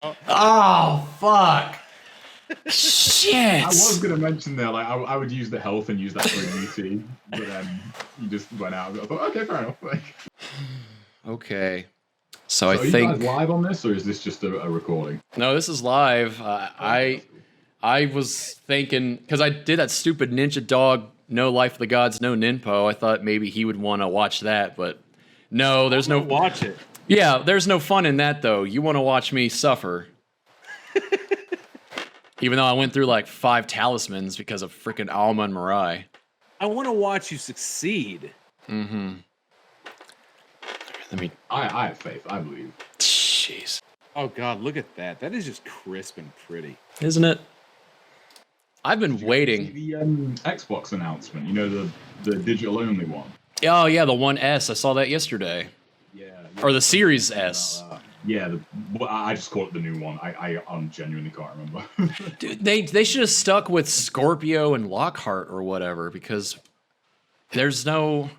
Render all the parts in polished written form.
Oh, fuck. Shit. I was gonna mention there, like I would use the health and use that for immunity, but then you just went out. I thought, okay, fair enough. Like, Okay. so I are think you guys live on this, or is this just a recording? no, this is live. Okay, I was thinking because I did that stupid Ninja Dog No Life of the Gods No Ninpo. I thought maybe he would want to watch that, but no, there's no watch it. Yeah, there's no fun in that though. You want to watch me suffer. Even though I went through like 5 talismans because of freaking Alma and Mirai. I want to watch you succeed. Mm-hmm. Let me. I have faith. I believe. Jeez. Oh God, look at that. That is just crisp and pretty. Isn't it? I've been waiting. See the Xbox announcement. You know, the digital only one. Oh yeah, the 1S. I saw that yesterday. Yeah. Or the Series S. Yeah, I just call it the new one. I genuinely can't remember. Dude, they should have stuck with Scorpio and Lockhart or whatever because there's no.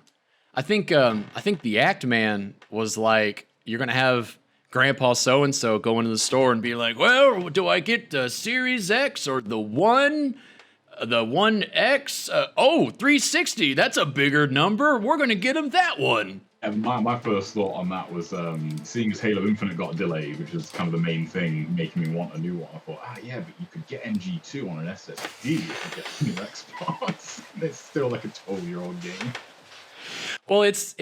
I think the Act Man was like, you're gonna have Grandpa so and so go into the store and be like, well, do I get the Series X or the 1X? 360. That's a bigger number. We're gonna get him that one. And my first thought on that was seeing as Halo Infinite got delayed, which is kind of the main thing making me want a new one. I thought, yeah, but you could get NG2 on an SSD if you get the new Xbox. It's still like a 12-year-old game. Well, it's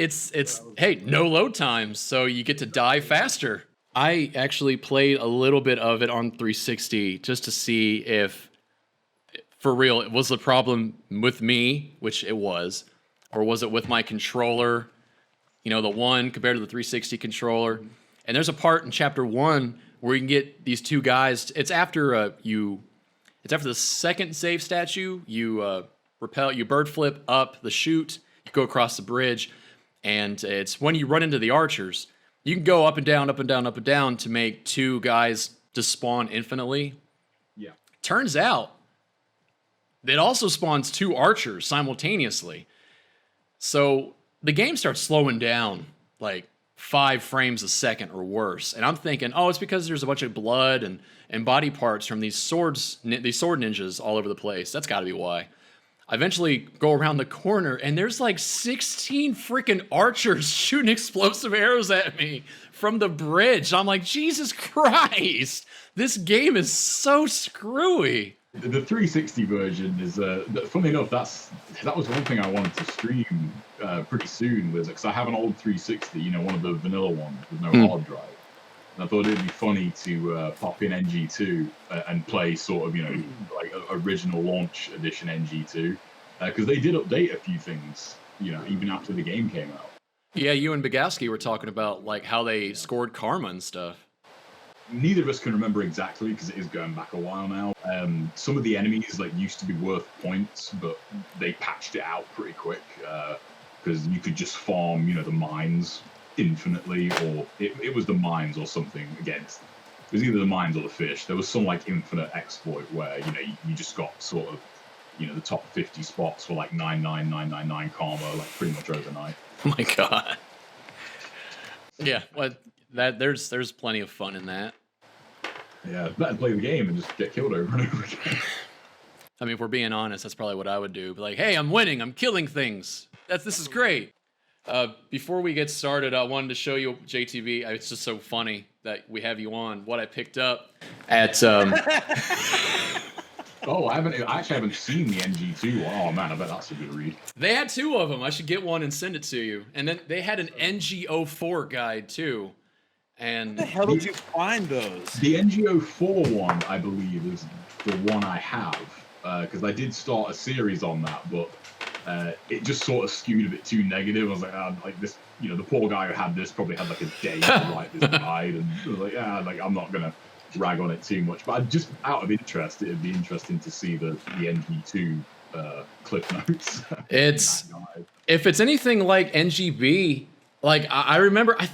hey, no load times, so you get to die faster. I actually played a little bit of it on 360 just to see if, for real, it was the problem with me, which it was, or was it with my controller? You know, the one compared to the 360 controller. And there's a part in chapter 1 where you can get these 2 guys. It's after it's after the second save statue. You you bird flip up the chute. You go across the bridge, and it's when you run into the archers. You can go up and down, up and down, up and down to make 2 guys to spawn infinitely. Yeah. Turns out it also spawns 2 archers simultaneously. So the game starts slowing down like 5 frames a second or worse. And I'm thinking, oh, it's because there's a bunch of blood and body parts from these sword ninjas all over the place. That's got to be why. I eventually go around the corner and there's like 16 freaking archers shooting explosive arrows at me from the bridge. I'm like, Jesus Christ, this game is so screwy. The 360 version is, funny enough, that was one thing I wanted to stream pretty soon, was because I have an old 360, you know, one of the vanilla ones with no hard drive. And I thought it'd be funny to pop in NG2 and play sort of, you know, like original launch edition NG2, because they did update a few things, you know, even after the game came out. Yeah, you and Bigowski were talking about like how they scored karma and stuff. Neither of us can remember exactly because it is going back a while now. Some of the enemies like used to be worth points, but they patched it out pretty quick because you could just farm, you know, the mines infinitely, or it was the mines or something. Again, it was either the mines or the fish. There was some like infinite exploit where, you know, you just got sort of, you know, the top 50 spots for like 99999 karma, like pretty much overnight. Oh my God. Yeah, well, there's plenty of fun in that. Yeah, it's better to play the game and just get killed over and over again. I mean, if we're being honest, that's probably what I would do. Be like, hey, I'm winning, I'm killing things. This is great. Before we get started, I wanted to show you, JTB, it's just so funny that we have you on, what I picked up at... Oh, I actually haven't seen the NG2 one. Oh man, I bet that's a good read. They had 2 of them. I should get one and send it to you. And then they had an NG04 guide too. And How the hell did you find those? The NG04 one, I believe, is the one I have, because I did start a series on that, but it just sort of skewed a bit too negative. I was like this, you know, the poor guy who had this probably had like a day to write this guide, and I was like, like I'm not gonna rag on it too much. But just out of interest, it'd be interesting to see the NG2 clip notes. If it's anything like NGB. Like, I remember, I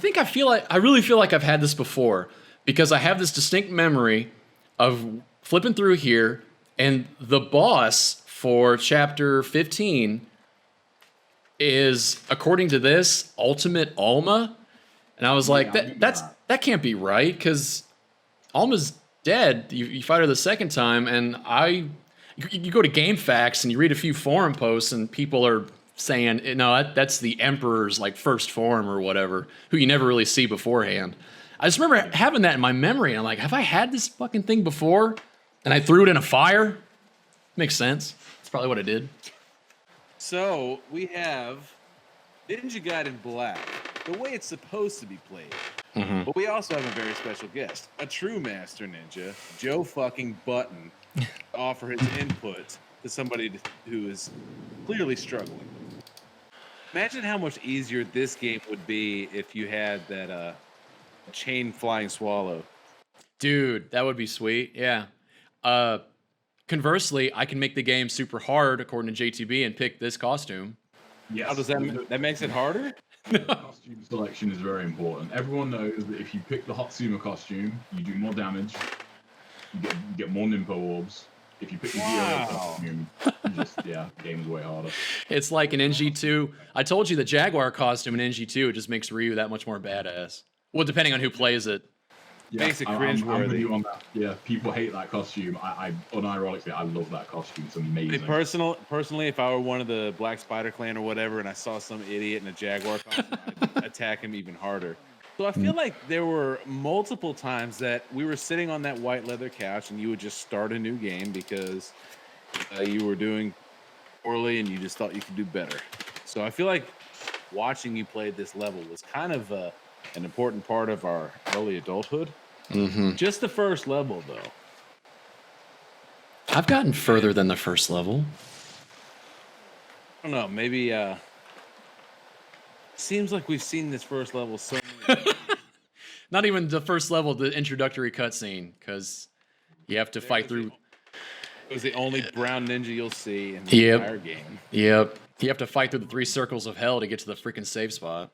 really feel like I've had this before, because I have this distinct memory of flipping through here, and the boss for chapter 15 is, according to this, Ultimate Alma. And I was like, that can't be right, because Alma's dead. You fight her the second time, and you go to GameFAQs and you read a few forum posts, and people are saying, no, that's the Emperor's like first form or whatever, who you never really see beforehand. I just remember having that in my memory, and I'm like, have I had this fucking thing before? And I threw it in a fire. Makes sense. That's probably what I did. So we have Ninja Gaiden Black, the way it's supposed to be played. Mm-hmm. But we also have a very special guest, a true master ninja, Joe fucking Button, to offer his input to somebody who is clearly struggling. Imagine how much easier this game would be if you had that chain flying swallow. Dude, that would be sweet. Yeah. Conversely, I can make the game super hard according to JTB and pick this costume. Yes. How does that makes it harder? Costume selection is very important. Everyone knows that if you pick the Hatsuma costume, you do more damage. You get more Nimpo orbs. If you pick the Zero costume, game's way harder. It's like an NG2. I told you the Jaguar costume in NG2 just makes Ryu that much more badass. Well, depending on who plays it. Yeah, Basic I'm with cringeworthy. you on that. Yeah, people hate that costume. I unironically, I love that costume. It's amazing. Personally, if I were one of the Black Spider Clan or whatever, and I saw some idiot in a Jaguar costume, I'd attack him even harder. So I feel like there were multiple times that we were sitting on that white leather couch, and you would just start a new game because you were doing poorly, and you just thought you could do better. So I feel like watching you play this level was kind of an important part of our early adulthood. Mm-hmm. Just the first level, though. I've gotten further than the first level. I don't know. Maybe seems like we've seen this first level so many times. Not even the first level, the introductory cutscene, because you have to fight through. It was the only brown ninja you'll see in the entire game. Yep. You have to fight through the 3 circles of hell to get to the freaking save spot.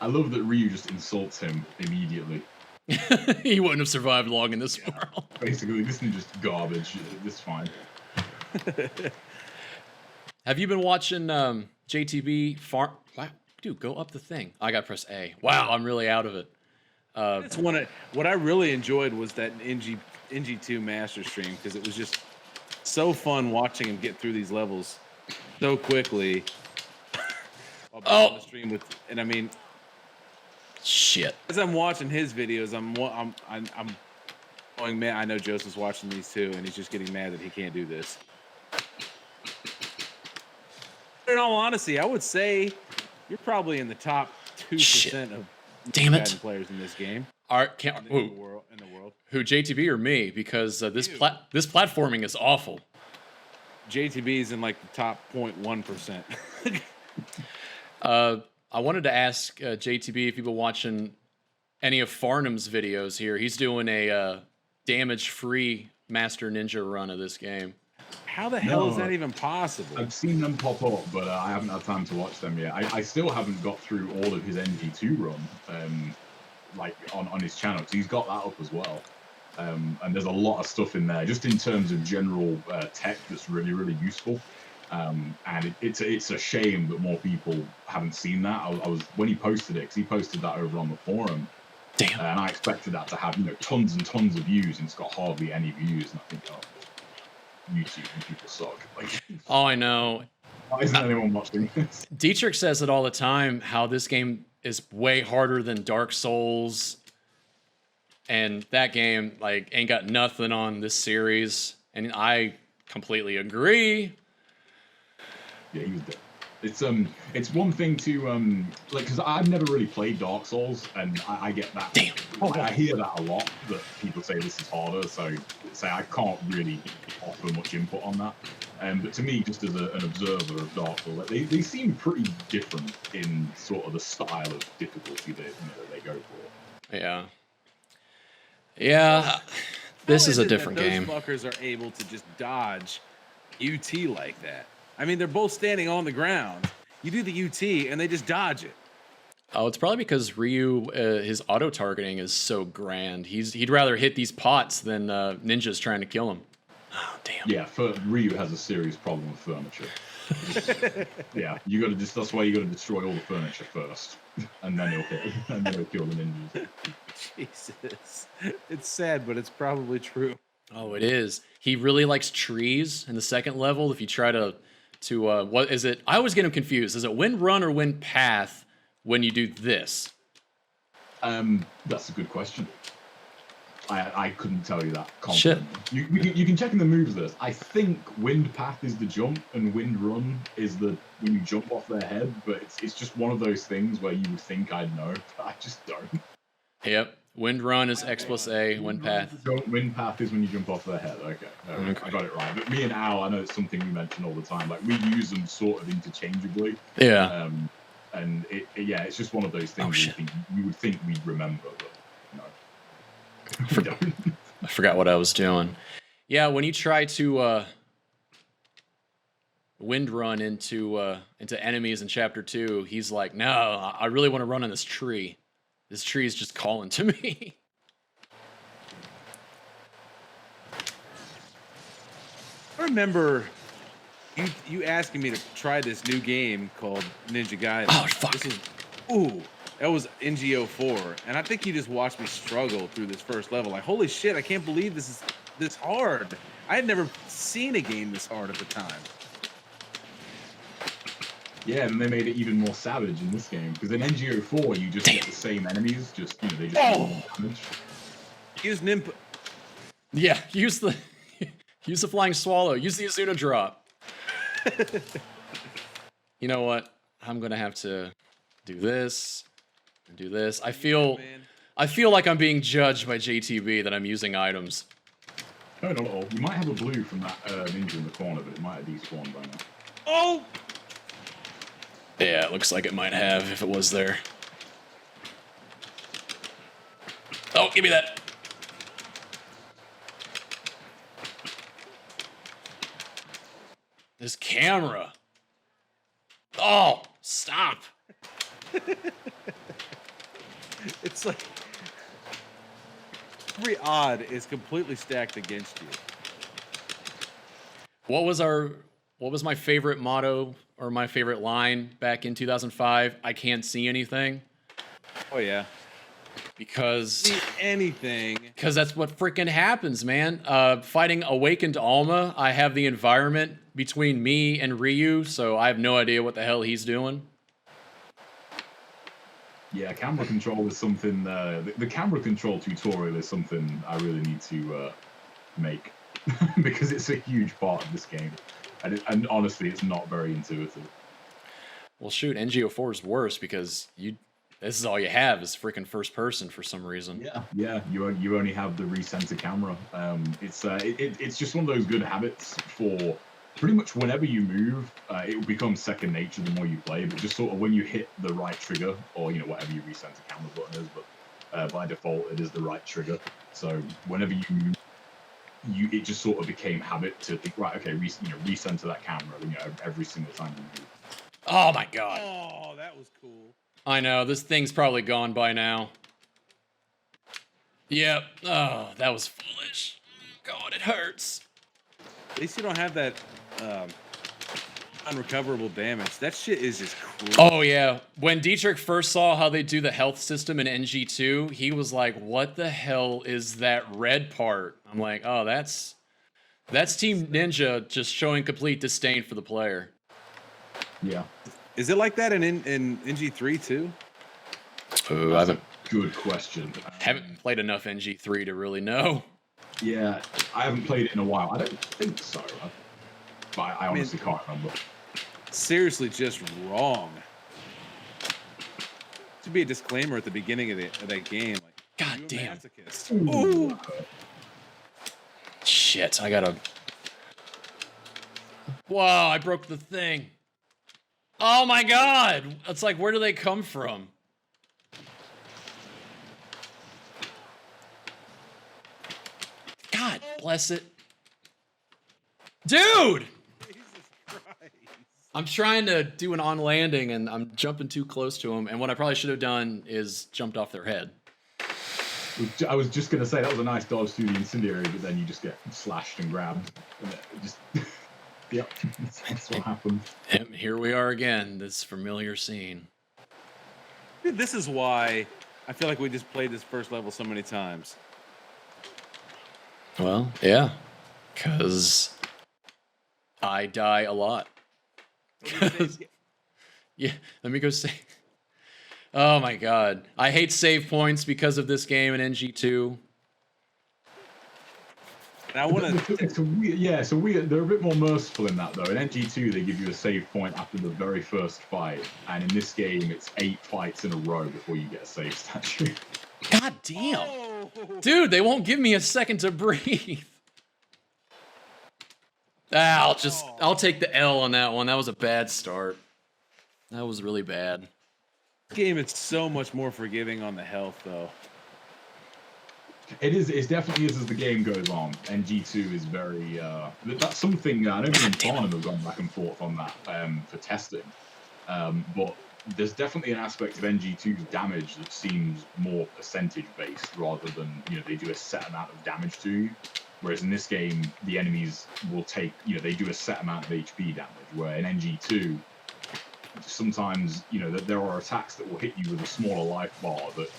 I love that Ryu just insults him immediately. He wouldn't have survived long in this world. Basically, this is just garbage. It's fine. Have you been watching JTB Farm? Wow, dude, go up the thing. I got to press A. Wow, I'm really out of it. That's what I really enjoyed was that NG2 Master stream, because it was just so fun watching him get through these levels so quickly. While being on the stream and I mean, shit. as I'm watching his videos, I'm going, man, I know Joseph's watching these too, and he's just getting mad that he can't do this. In all honesty, I would say you're probably in the top 2% of Madden players in this game. In the world. Who, JTB or me? Because this platforming is awful. JTB's in like the top 0.1%. I wanted to ask JTB if you've been watching any of Farnham's videos here. He's doing a damage-free Master Ninja run of this game. How the hell is that even possible? I've seen them pop up, but I haven't had time to watch them yet. I still haven't got through all of his NG2 run, like on his channel, because he's got that up as well. And there's a lot of stuff in there, just in terms of general tech that's really, really useful. And it's a shame that more people haven't seen that. I was when he posted it, because he posted that over on the forum. Damn. And I expected that to have tons and tons of views, and it's got hardly any views. And I think, YouTube and people suck. Like, oh, I know. Why isn't anyone watching this? Dietrich says it all the time, how this game is way harder than Dark Souls. And that game, like, ain't got nothing on this series. And I completely agree. Yeah, he was dead. It's one thing to like, because I've never really played Dark Souls, and I get that. Damn. I hear that a lot, that people say this is harder, so I can't really offer much input on that. But to me, just as an observer of Dark Souls, like, they seem pretty different in sort of the style of difficulty that they go for. Yeah. Yeah. This is a different game. Those fuckers are able to just dodge UT like that. I mean, they're both standing on the ground. You do the UT, and they just dodge it. Oh, it's probably because Ryu, his auto-targeting is so grand. He'd rather hit these pots than ninjas trying to kill him. Oh, damn. Yeah, Ryu has a serious problem with furniture. Yeah, that's why you got to destroy all the furniture first, and then he'll hit, and then he'll kill the ninjas. Jesus. It's sad, but it's probably true. Oh, it is. He really likes trees in the second level. If you try to what is it? I always get him confused. Is it wind run or wind path when you do this? That's a good question. I couldn't tell you that Shit. confidently. You can check in the moves list. I think wind path is the jump and wind run is the when you jump off their head, but it's just one of those things where you would think I'd know, but I just don't. Yep. Wind run is X plus A. Wind path. Wind path is when you jump off their head. Okay. I got it right. But me and Al, I know it's something we mention all the time. Like we use them sort of interchangeably. Yeah. And it's just one of those things you would think we'd remember, but no. We don't. I forgot what I was doing. Yeah, when you try to wind run into enemies in chapter 2, he's like, "No, I really want to run in this tree. This tree is just calling to me." I remember you asking me to try this new game called Ninja Gaiden. Oh, fuck. That was NGO4, and I think you just watched me struggle through this first level. Like, holy shit, I can't believe this is this hard. I had never seen a game this hard at the time. Yeah, and they made it even more savage in this game because in NGO4 you just get the same enemies, just they just do more damage. Use Nimp. Yeah, use the flying swallow. Use the Azuna drop. You know what? I'm gonna have to do this and do this. I feel like I'm being judged by JTB that I'm using items. No, not at all. You might have a blue from that ninja in the corner, but it might have despawned by now. Oh! Yeah, it looks like it might have if it was there. Oh, give me that. This camera. Oh, stop. It's like every odd is completely stacked against you. What was my favorite motto or my favorite line back in 2005? I can't see anything. Oh yeah. Because See anything. Because that's what freaking happens, man. Fighting Awakened Alma, I have the environment between me and Ryu, so I have no idea what the hell he's doing. Yeah, camera control is something. The camera control tutorial is something I really need to make because it's a huge part of this game, and honestly, it's not very intuitive. Well, shoot, NGO4 is worse because this is all you have is freaking first person for some reason. Yeah. You only have the recenter camera. It's just one of those good habits for pretty much whenever you move. It will become second nature the more you play. But just sort of when you hit the right trigger, or whatever your recenter camera button is, but by default it is the right trigger. So whenever you move, it just sort of became habit to think, right, okay, recenter that camera. Every single time you move. Oh my god. Oh, that was cool. I know, this thing's probably gone by now. Yep. Oh, that was foolish. God, it hurts. At least you don't have that unrecoverable damage. That shit is just cruel. Oh, yeah. When Dietrich first saw how they do the health system in NG2, he was like, what the hell is that red part? I'm like, oh, that's Team Ninja just showing complete disdain for the player. Yeah. Is it like that in NG3 too? Ooh, I haven't. Good question. Haven't played enough NG3 to really know. Yeah, I haven't played it in a while. I don't think so. But I honestly can't remember. Seriously, just wrong. Should be a disclaimer at the beginning of that game. Like, God damn. Ooh. Shit, I gotta. Whoa, I broke the thing. Oh my god! It's like, where do they come from? God bless it. Dude! Jesus Christ. I'm trying to do an on landing and I'm jumping too close to them, and what I probably should have done is jumped off their head. I was just going to say that was a nice dodge through the incendiary, but then you just get slashed and grabbed. And it just... Yep, that's what happened. And here we are again, this familiar scene. Dude, this is why I feel like we just played this first level so many times. Well, yeah, because I die a lot. Yeah, let me go save. Oh my god. I hate save points because of this game in NG2. And I want to. So they're a bit more merciful in that though. In NG2, they give you a save point after the very first fight, and in this game, it's 8 fights in a row before you get a save statue. God damn. Oh. Dude, they won't give me a second to breathe. I'll take the L on that one. That was a bad start. That was really bad. This game is so much more forgiving on the health, though. It definitely is as the game goes on. NG2 is very. That's something I don't think Farnham have gone back and forth on that for testing. But there's definitely an aspect of NG2's damage that seems more percentage based rather than they do a set amount of damage to you. Whereas in this game, the enemies will take they do a set amount of HP damage. Where in NG2, sometimes there are attacks that will hit you with a smaller life bar that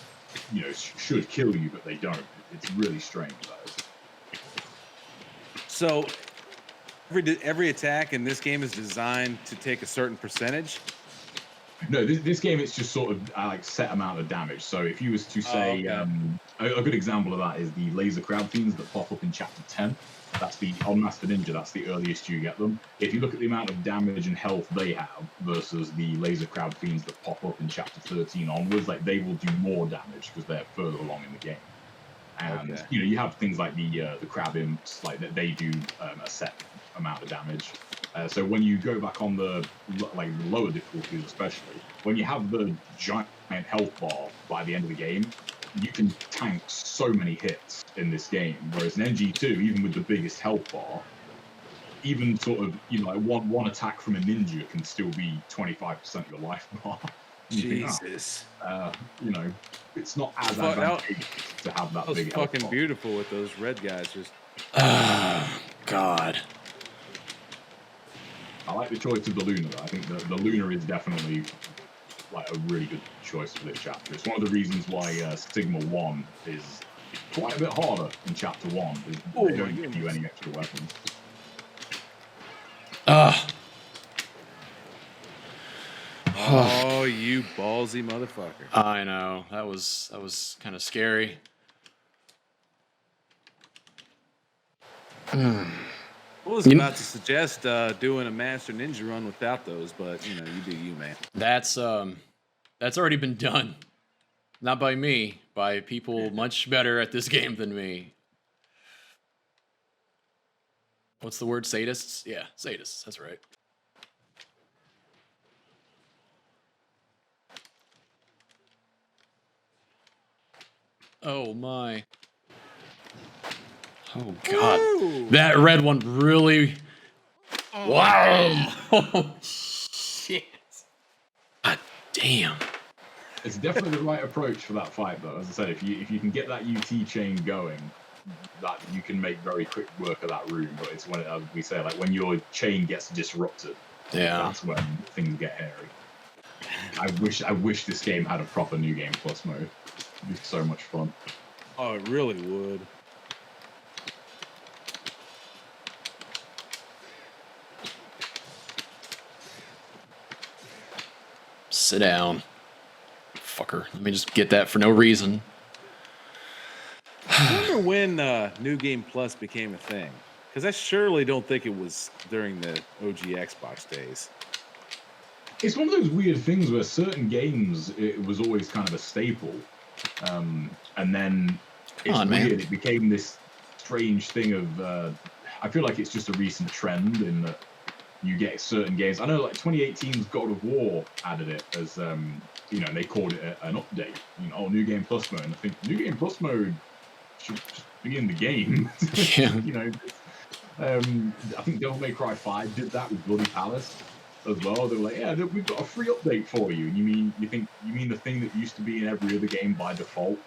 should kill you, but they don't. It's really strange, though. So every attack in this game is designed to take a certain percentage. No, this game it's just sort of like set amount of damage. So if you was to say a good example of that is the laser crab fiends that pop up in chapter 10. That's on Master Ninja. That's the earliest you get them. If you look at the amount of damage and health they have versus the laser crab fiends that pop up in chapter 13 onwards, like they will do more damage because they're further along in the game. And you have things like the crab imps, like that they do a set amount of damage. So when you go back on the lower difficulties, especially when you have the giant health bar by the end of the game, you can tank so many hits in this game. Whereas in NG2, even with the biggest health bar, even sort of like one attack from a ninja can still be 25% of your life bar. Jesus. It's not as advantageous to have that big. That was fucking beautiful with those red guys. Just. God. I like the choice of the Luna, though. I think the Luna is definitely like a really good choice for this chapter. It's one of the reasons why Sigma 1 is quite a bit harder in chapter 1. They don't give you any extra weapons. Oh, you ballsy motherfucker. I know. That was kind of scary. I was about to suggest doing a Master Ninja run without those, but you do you, man. That's already been done. Not by me, by people much better at this game than me. What's the word? Sadists? Yeah, sadists. That's right. Oh my. Oh god. Ooh. That red one really. Oh. Wow. Oh shit. God damn. It's definitely the right approach for that fight, though. As I said, if you can get that UT chain going, that you can make very quick work of that room. But it's when we say like when your chain gets disrupted, that's when things get hairy. I wish this game had a proper New Game Plus mode. It'd be so much fun. Oh, it really would. Sit down. Fucker. Let me just get that for no reason. I wonder when New Game Plus became a thing. Because I surely don't think it was during the OG Xbox days. It's one of those weird things where certain games, it was always kind of a staple. And then weird. It became this strange thing of, I feel like it's just a recent trend in that you get certain games. I know like 2018's God of War added it as, they called it an update, New Game Plus mode. And I think New Game Plus mode should just be in the game. Yeah. I think Devil May Cry 5 did that with Bloody Palace as well. They were like, yeah, we've got a free update for you. And you mean the thing that used to be in every other game by default?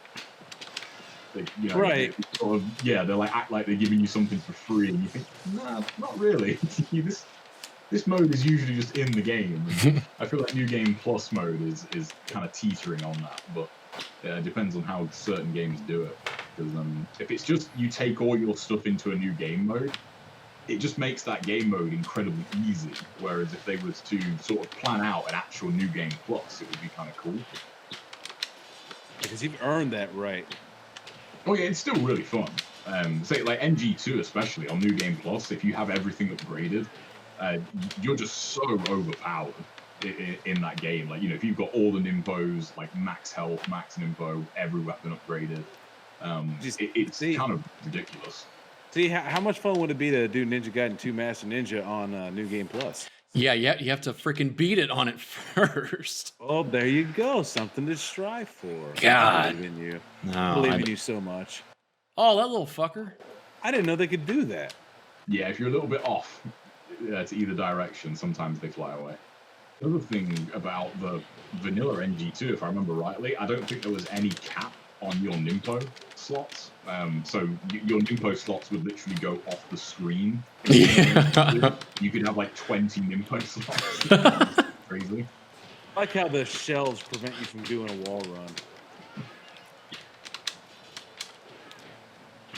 Right. They're like act like they're giving you something for free, and you think, nah, not really. This mode is usually just in the game. I feel like New Game Plus mode is kind of teetering on that, but It depends on how certain games do it. Because if it's just you take all your stuff into a new game mode, it just makes that game mode incredibly easy. Whereas if they was to sort of plan out an actual new game plus, it would be kind of cool. Because you've earned that right. Oh yeah, it's still really fun. Say like NG2 especially on New Game Plus, if you have everything upgraded, you're just so overpowered in that game. Like, you know, if you've got all the nimbos, like max health, max nimbo, every weapon upgraded, it's kind of ridiculous. See, how much fun would it be to do Ninja Gaiden 2 Master Ninja on New Game Plus? Yeah, you have to freaking beat it on it first. Oh, there you go. Something to strive for. God. I believe in you. No, I believe in you so much. Oh, that little fucker. I didn't know they could do that. Yeah, if you're a little bit off to either direction, sometimes they fly away. The other thing about the vanilla NG2, if I remember rightly, I don't think there was any cap on your Nimpo slots. So your Nimpo slots would literally go off the screen. Yeah. You could have like 20 Nimpo slots. Crazy. I like how the shelves prevent you from doing a wall run.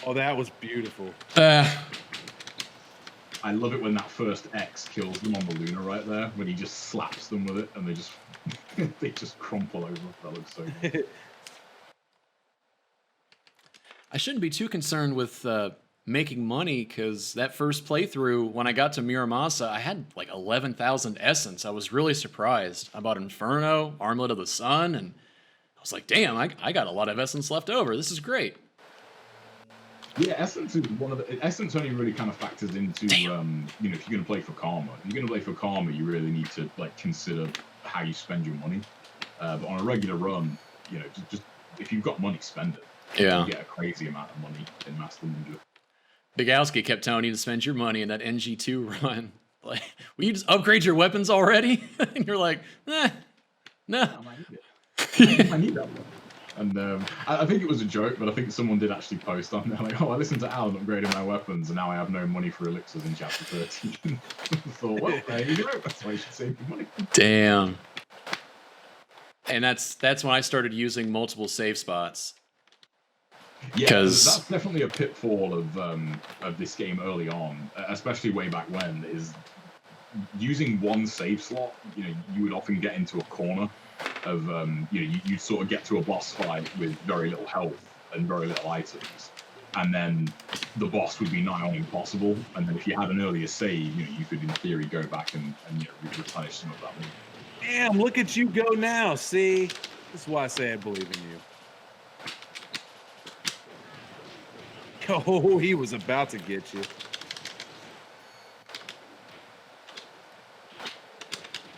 Oh, that was beautiful. I love it when that first X kills them on the Luna right there, when he just slaps them with it and they just they just crumple over. That looks so good. I shouldn't be too concerned with making money, because that first playthrough, when I got to Muramasa, I had like 11,000 essence. I was really surprised. I bought Inferno, Armlet of the Sun, and I was like, damn, I got a lot of essence left over. This is great. Yeah, essence is one of the. Essence only really kind of factors into, you know, if you're going to play for karma. If you're going to play for karma, you really need to like consider how you spend your money. But on a regular run, you know, just if you've got money, spend it. Yeah. You get a crazy amount of money in Master Ninja. Bigalski kept telling you to spend your money in that NG2 run. Like, will you just upgrade your weapons already? And you're like, no. I need that one. And I think it was a joke, but I think someone did actually post on there like, oh, I listened to Alan upgrading my weapons, and now I have no money for elixirs in chapter 13. I thought, well, there you go. That's why you should save your money. Damn. And that's when I started using multiple save spots. Yeah, that's definitely a pitfall of this game early on, especially way back when, is using one save slot. You know, you would often get into a corner of, you know, you'd sort of get to a boss fight with very little health and very little items, and then the boss would be nigh on impossible. And then if you had an earlier save, you know, you could in theory go back and you know, replenish some of that money. Damn, look at you go now. See, this is why I say I believe in you. Oh, he was about to get you.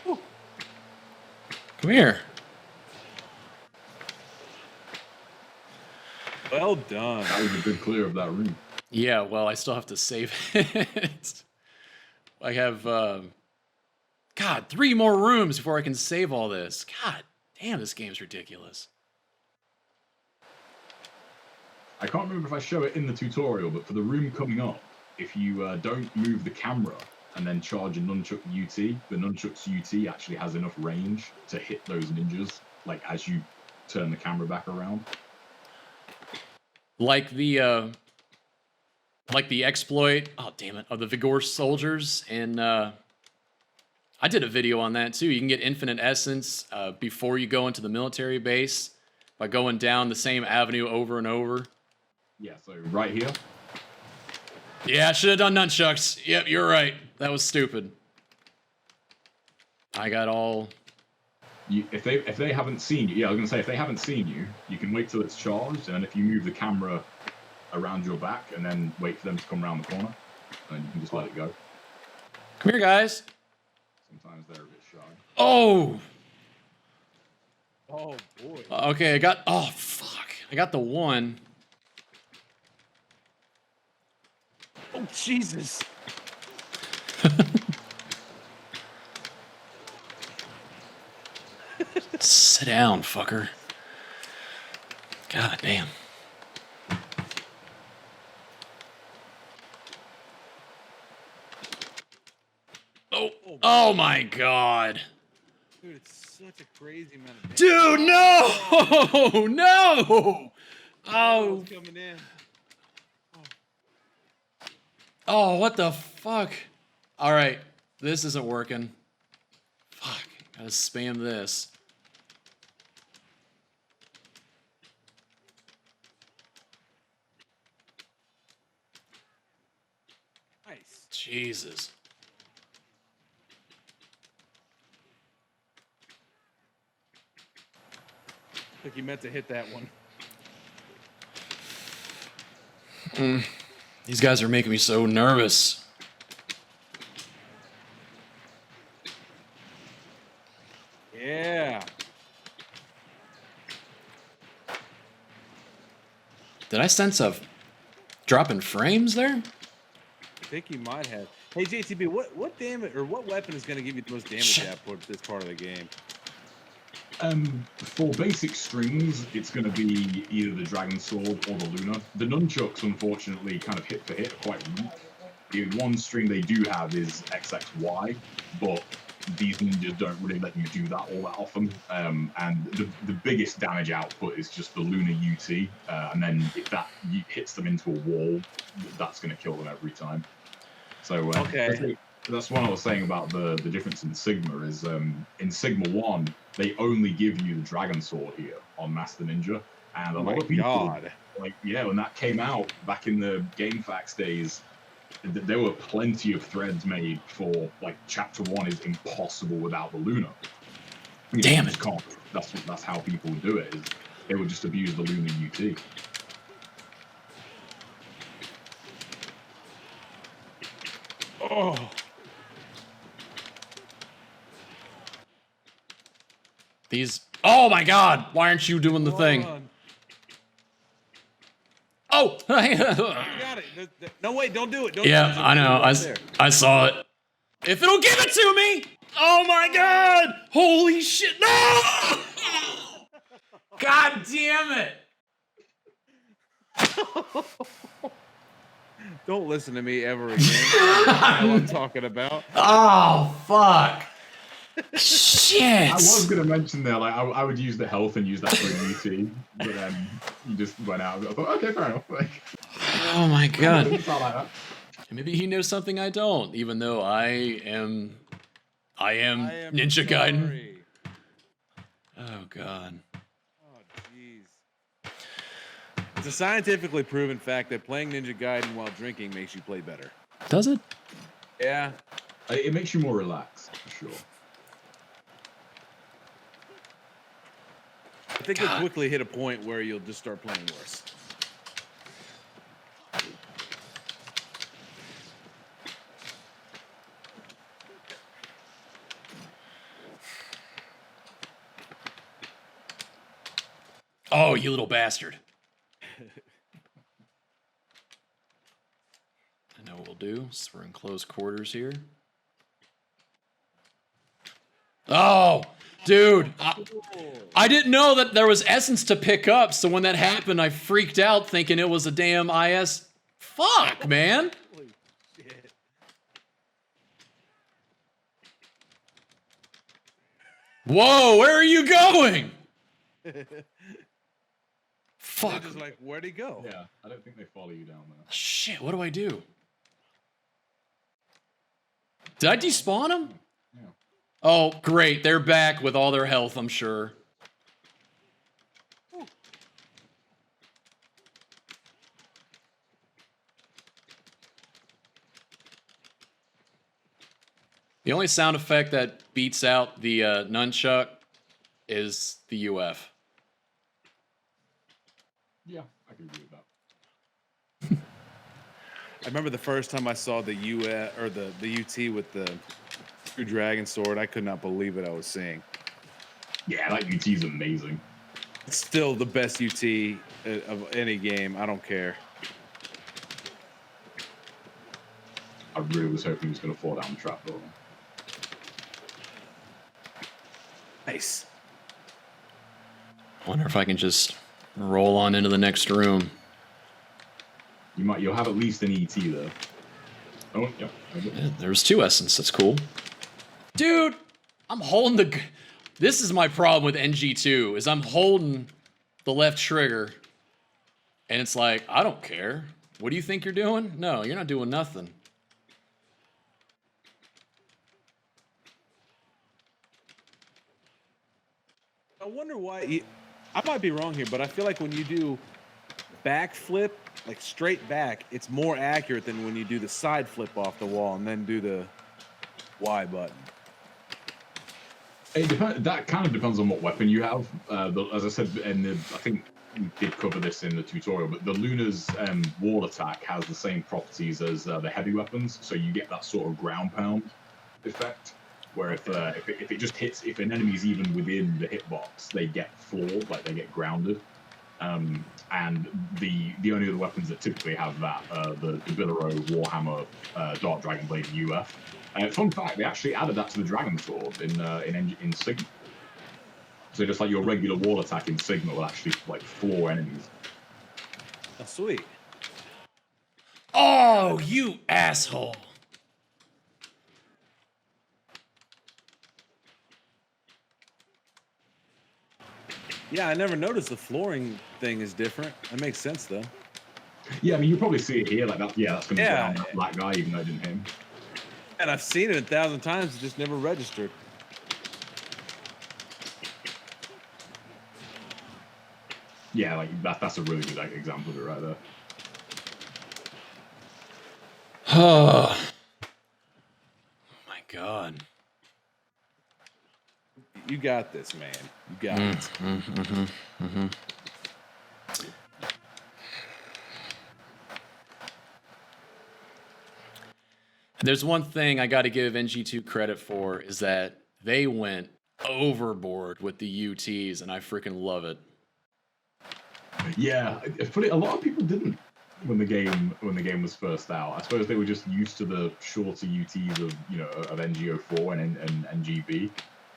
Ooh. Come here. Well done. That was a good clear of that room. Yeah, well, I still have to save it. I have, God, 3 more rooms before I can save all this. God damn, this game's ridiculous. I can't remember if I show it in the tutorial, but for the room coming up, if you don't move the camera and then charge a nunchuck UT, the nunchuck's UT actually has enough range to hit those ninjas, like as you turn the camera back around. Like the exploit, oh damn it, of the Vigor soldiers, and I did a video on that too. You can get infinite essence before you go into the military base by going down the same avenue over and over. Yeah, so right here. Yeah, I should have done nunchucks. Yep, you're right. That was stupid. I got all... If they haven't seen you, yeah, I was gonna say, if they haven't seen you, you can wait till it's charged, and then if you move the camera around your back, and then wait for them to come around the corner, and you can just let it go. Come here, guys. Sometimes they're a bit shy. Oh! Oh, boy. Okay, I got... Oh, fuck. I got the one. Oh, Jesus. Sit down, fucker. God damn. Oh, oh my God. Dude, it's such a crazy amount of damage. Dude, no! No! Oh. It's coming in. Oh, what the fuck? All right, this isn't working. Fuck, gotta spam this. Nice. Jesus. I think you meant to hit that one. These guys are making me so nervous. Yeah. Did I sense a drop in frames there? I think you might have. Hey JTB, what damage or what weapon is going to give you the most damage Shit. output this part of the game? For basic strings, it's going to be either the Dragon Sword or the Luna. The nunchucks, unfortunately, kind of hit for hit are quite weak. The one string they do have is XXY, but these ninjas don't really let you do that all that often. And the biggest damage output is just the Luna UT, and then if that hits them into a wall, that's going to kill them every time. So Okay. that's what I was saying about the difference in Sigma is in Sigma 1, they only give you the Dragon Sword here on Master Ninja. And a lot of people, when that came out back in the GameFAQs days, there were plenty of threads made for, like, Chapter 1 is impossible without the Luna. Damn it. That's how people would do it, is they would just abuse the Luna UT. Oh. These. Oh my god! Why aren't you doing the thing? Oh! You got it. No, wait, don't do it. Don't Yeah, do it. I know. I saw it. If it'll give it to me! Oh my god! Holy shit! No! God damn it! Don't listen to me ever again. I don't know what I'm talking about. Oh fuck! Shit! I was going to mention there, like, I would use the health and use that for a UT, but then you just went out. I thought, okay, fair enough. Like, oh my god! it's not like that. Maybe he knows something I don't, even though I am Ninja Gaiden. Sorry. Oh god. Oh jeez. It's a scientifically proven fact that playing Ninja Gaiden while drinking makes you play better. Does it? Yeah. It makes you more relaxed, for sure. I think you'll quickly hit a point where you'll just start playing worse. Oh, you little bastard. I know what we'll do. So we're in close quarters here. Oh, dude. I didn't know that there was essence to pick up, so when that happened, I freaked out thinking it was a damn IS. Fuck, man. Holy shit. Whoa, where are you going? They're Fuck. just like, where'd he go? Yeah, I don't think they follow you down there. Shit, what do I do? Did I despawn them? Yeah. Oh, great. They're back with all their health, I'm sure. The only sound effect that beats out the nunchuck is the UF. Yeah, I can agree with that. I remember the first time I saw the or the UT with the True Dragon Sword, I could not believe what I was seeing. Yeah, that UT is amazing. It's still the best UT of any game. I don't care. I really was hoping he was going to fall down the trapdoor. Nice. I wonder if I can just roll on into the next room. You'll have at least an ET though. Oh, yeah. Yeah, there's 2 essence. That's cool. Dude, I'm holding the This is my problem with NG2 is I'm holding the left trigger and it's like, I don't care. What do you think you're doing? No, you're not doing nothing. I wonder why. I might be wrong here, but I feel like when you do backflip, like straight back, it's more accurate than when you do the side flip off the wall and then do the Y button. That kind of depends on what weapon you have. As I said, I think we did cover this in the tutorial, but the Luna's wall attack has the same properties as the heavy weapons, so you get that sort of ground pound effect, where if it just hits, if an enemy's even within the hitbox, they get floored, like they get grounded. And the only other weapons that typically have that are the Bilero, Warhammer, Dark Dragon Blade, and UF. Fun fact: they actually added that to the Dragon Sword in Sigma. So just like your regular wall attack in Sigma will actually like floor enemies. Oh, sweet. Oh, you asshole. Yeah, I never noticed the flooring thing is different. That makes sense though. Yeah, I mean you probably see it here like that. Yeah, that's going to ground that black guy, even though I didn't hit him. And I've seen it 1,000 times, it just never registered. Yeah, like that's a really good example of it right there. Oh my God. You got this, man. You got it. There's one thing I got to give NG2 credit for is that they went overboard with the UTs, and I freaking love it. Yeah, a lot of people didn't when the game was first out. I suppose they were just used to the shorter UTs of of NG04 and NGB.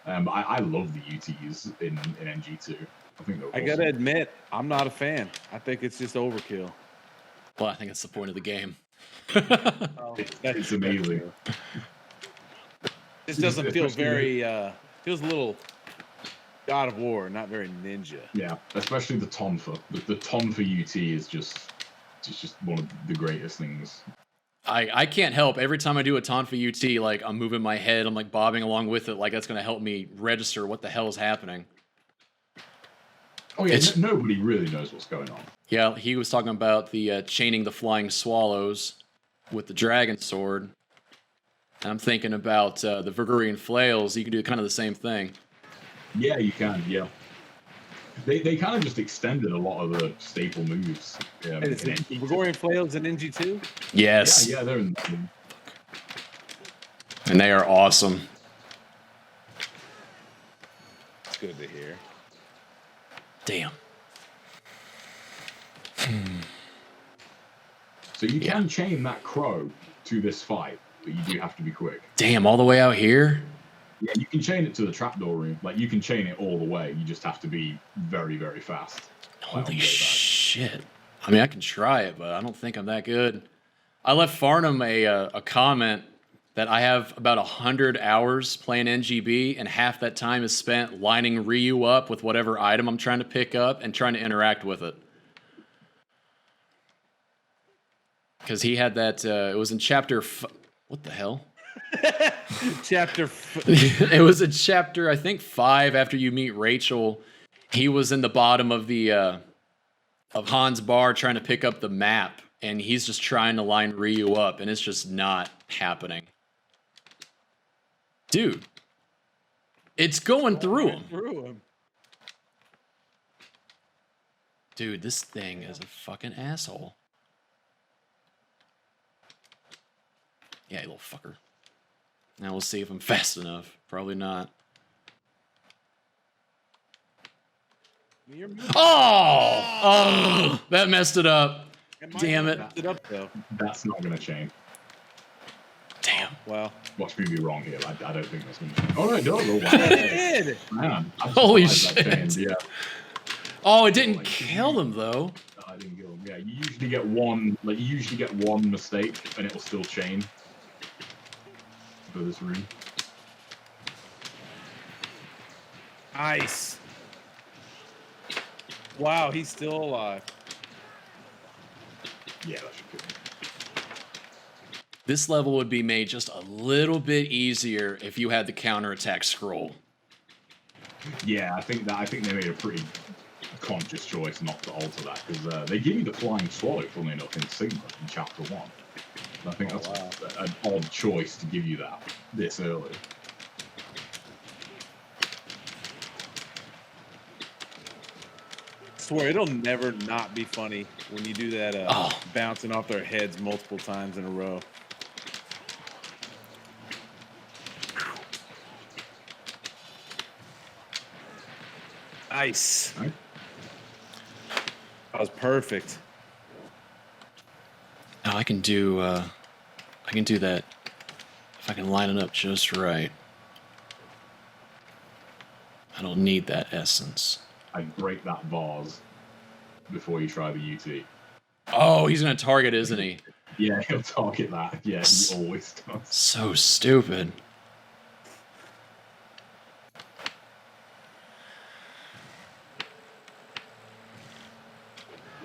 But I love the UTs in NG2. I think they're awesome. I gotta admit, I'm not a fan. I think it's just overkill. Well, I think that's the point of the game. It's amazing. This doesn't feel very. Feels a little God of War, not very ninja. Yeah, especially the Tonfa. The Tonfa UT is just one of the greatest things. I can't help every time I do a Tonfa UT, like I'm moving my head, I'm like bobbing along with it, like that's gonna help me register what the hell is happening. Oh yeah, nobody really knows what's going on. Yeah, he was talking about the chaining the flying swallows with the dragon sword. And I'm thinking about the Vergurian flails. You can do kind of the same thing. Yeah, you can. Yeah, they kind of just extended a lot of the staple moves. Yeah, Vergurian flails in NG2? Yes. Yeah, they're in. And they are awesome. It's good to hear. Damn. So you can chain that crow to this fight, but you do have to be quick. Damn, all the way out here? Yeah, you can chain it to the trapdoor room. Like, you can chain it all the way. You just have to be very, very fast. Holy shit. I mean, I can try it, but I don't think I'm that good. I left Farnham a comment that I have about 100 hours playing NGB, and half that time is spent lining Ryu up with whatever item I'm trying to pick up and trying to interact with it. Because he had that, it was in chapter, what the hell? It was in chapter, I think 5, after you meet Rachel. He was in the bottom of the, of Han's bar trying to pick up the map, and he's just trying to line Ryu up, and it's just not happening. Dude, it's going through him. Dude, this thing is a fucking asshole. Yeah, you little fucker. Now we'll see if I'm fast enough. Probably not. Oh, that messed it up. Damn it. That's not going to change. Damn. Well, watch me be wrong here. I don't think that's going to change. Oh, no, no. Wow. It did. Man, holy shit. Yeah. Oh, it didn't kill him, though. No, I didn't kill him. Yeah, you usually get one mistake, and it will still chain for this room. Nice. Wow, he's still alive. Yeah, that should kill him. This level would be made just a little bit easier if you had the counterattack scroll. Yeah, I think they made a pretty conscious choice not to alter that because they give you the flying swallow, funnily enough, in Sigma in Chapter 1. And I think that's an odd choice to give you that this early. I swear it'll never not be funny when you do that bouncing off their heads multiple times in a row. Nice. Right? That was perfect. Now I can do that if I can line it up just right. I don't need that essence. I'd break that vase before you try the UT. Oh, he's gonna target, isn't he? Yeah, he'll target that. Yeah, he always does. So stupid.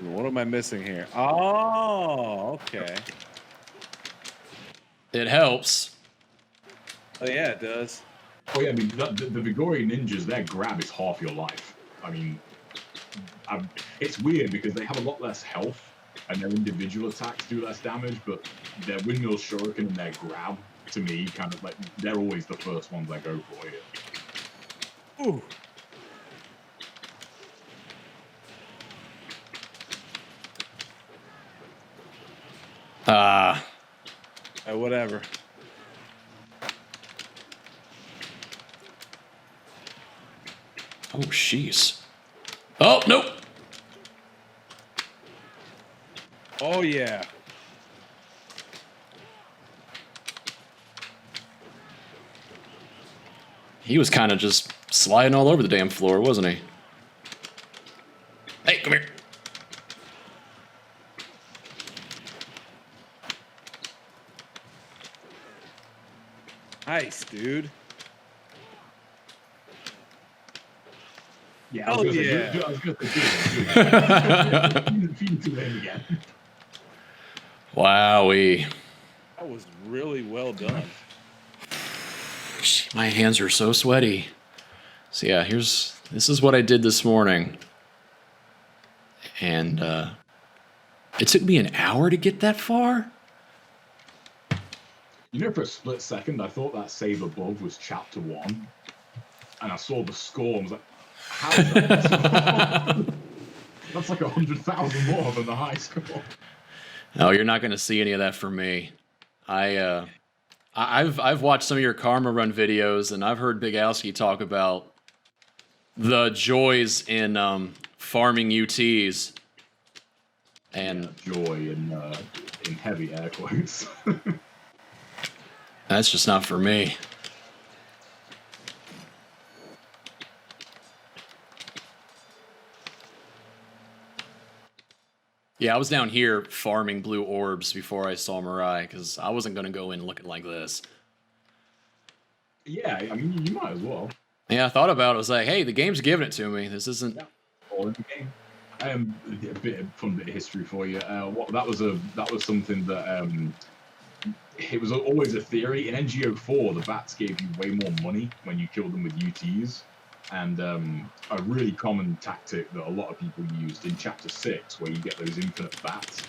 What am I missing here? Oh, okay. It helps. Oh yeah, it does. Oh yeah, I mean, the Vigori ninjas, their grab is half your life. I mean, it's weird because they have a lot less health and their individual attacks do less damage, but their windmill shuriken and their grab, to me, kind of like, they're always the first ones I go for here. Ooh. Whatever. Oh, jeez. Oh, nope. Oh, yeah. He was kind of just sliding all over the damn floor, wasn't he? Hey, come here. Nice, dude. Yeah, I was gonna say, do feed to him again. Wowee. That was really well done. My hands are so sweaty. So yeah, this is what I did this morning. And it took me an hour to get that far? You know, for a split second, I thought that save above was Chapter 1. And I saw the score and was like, how is that? That's like 100,000 more than the high score. No, you're not going to see any of that from me. I've watched some of your Karma Run videos, and I've heard Bigalski talk about the joys in farming UTs. And yeah, joy in heavy air quotes. That's just not for me. Yeah, I was down here farming blue orbs before I saw Mirai, because I wasn't going to go in looking like this. Yeah, I mean, you might as well. Yeah, I thought about it. I was like, hey, the game's giving it to me. This isn't... Yeah, all in the game. A fun bit of history for you. That was something that it was always a theory. In NGO4, the bats gave you way more money when you killed them with UTs. And a really common tactic that a lot of people used in Chapter 6, where you get those infinite bats,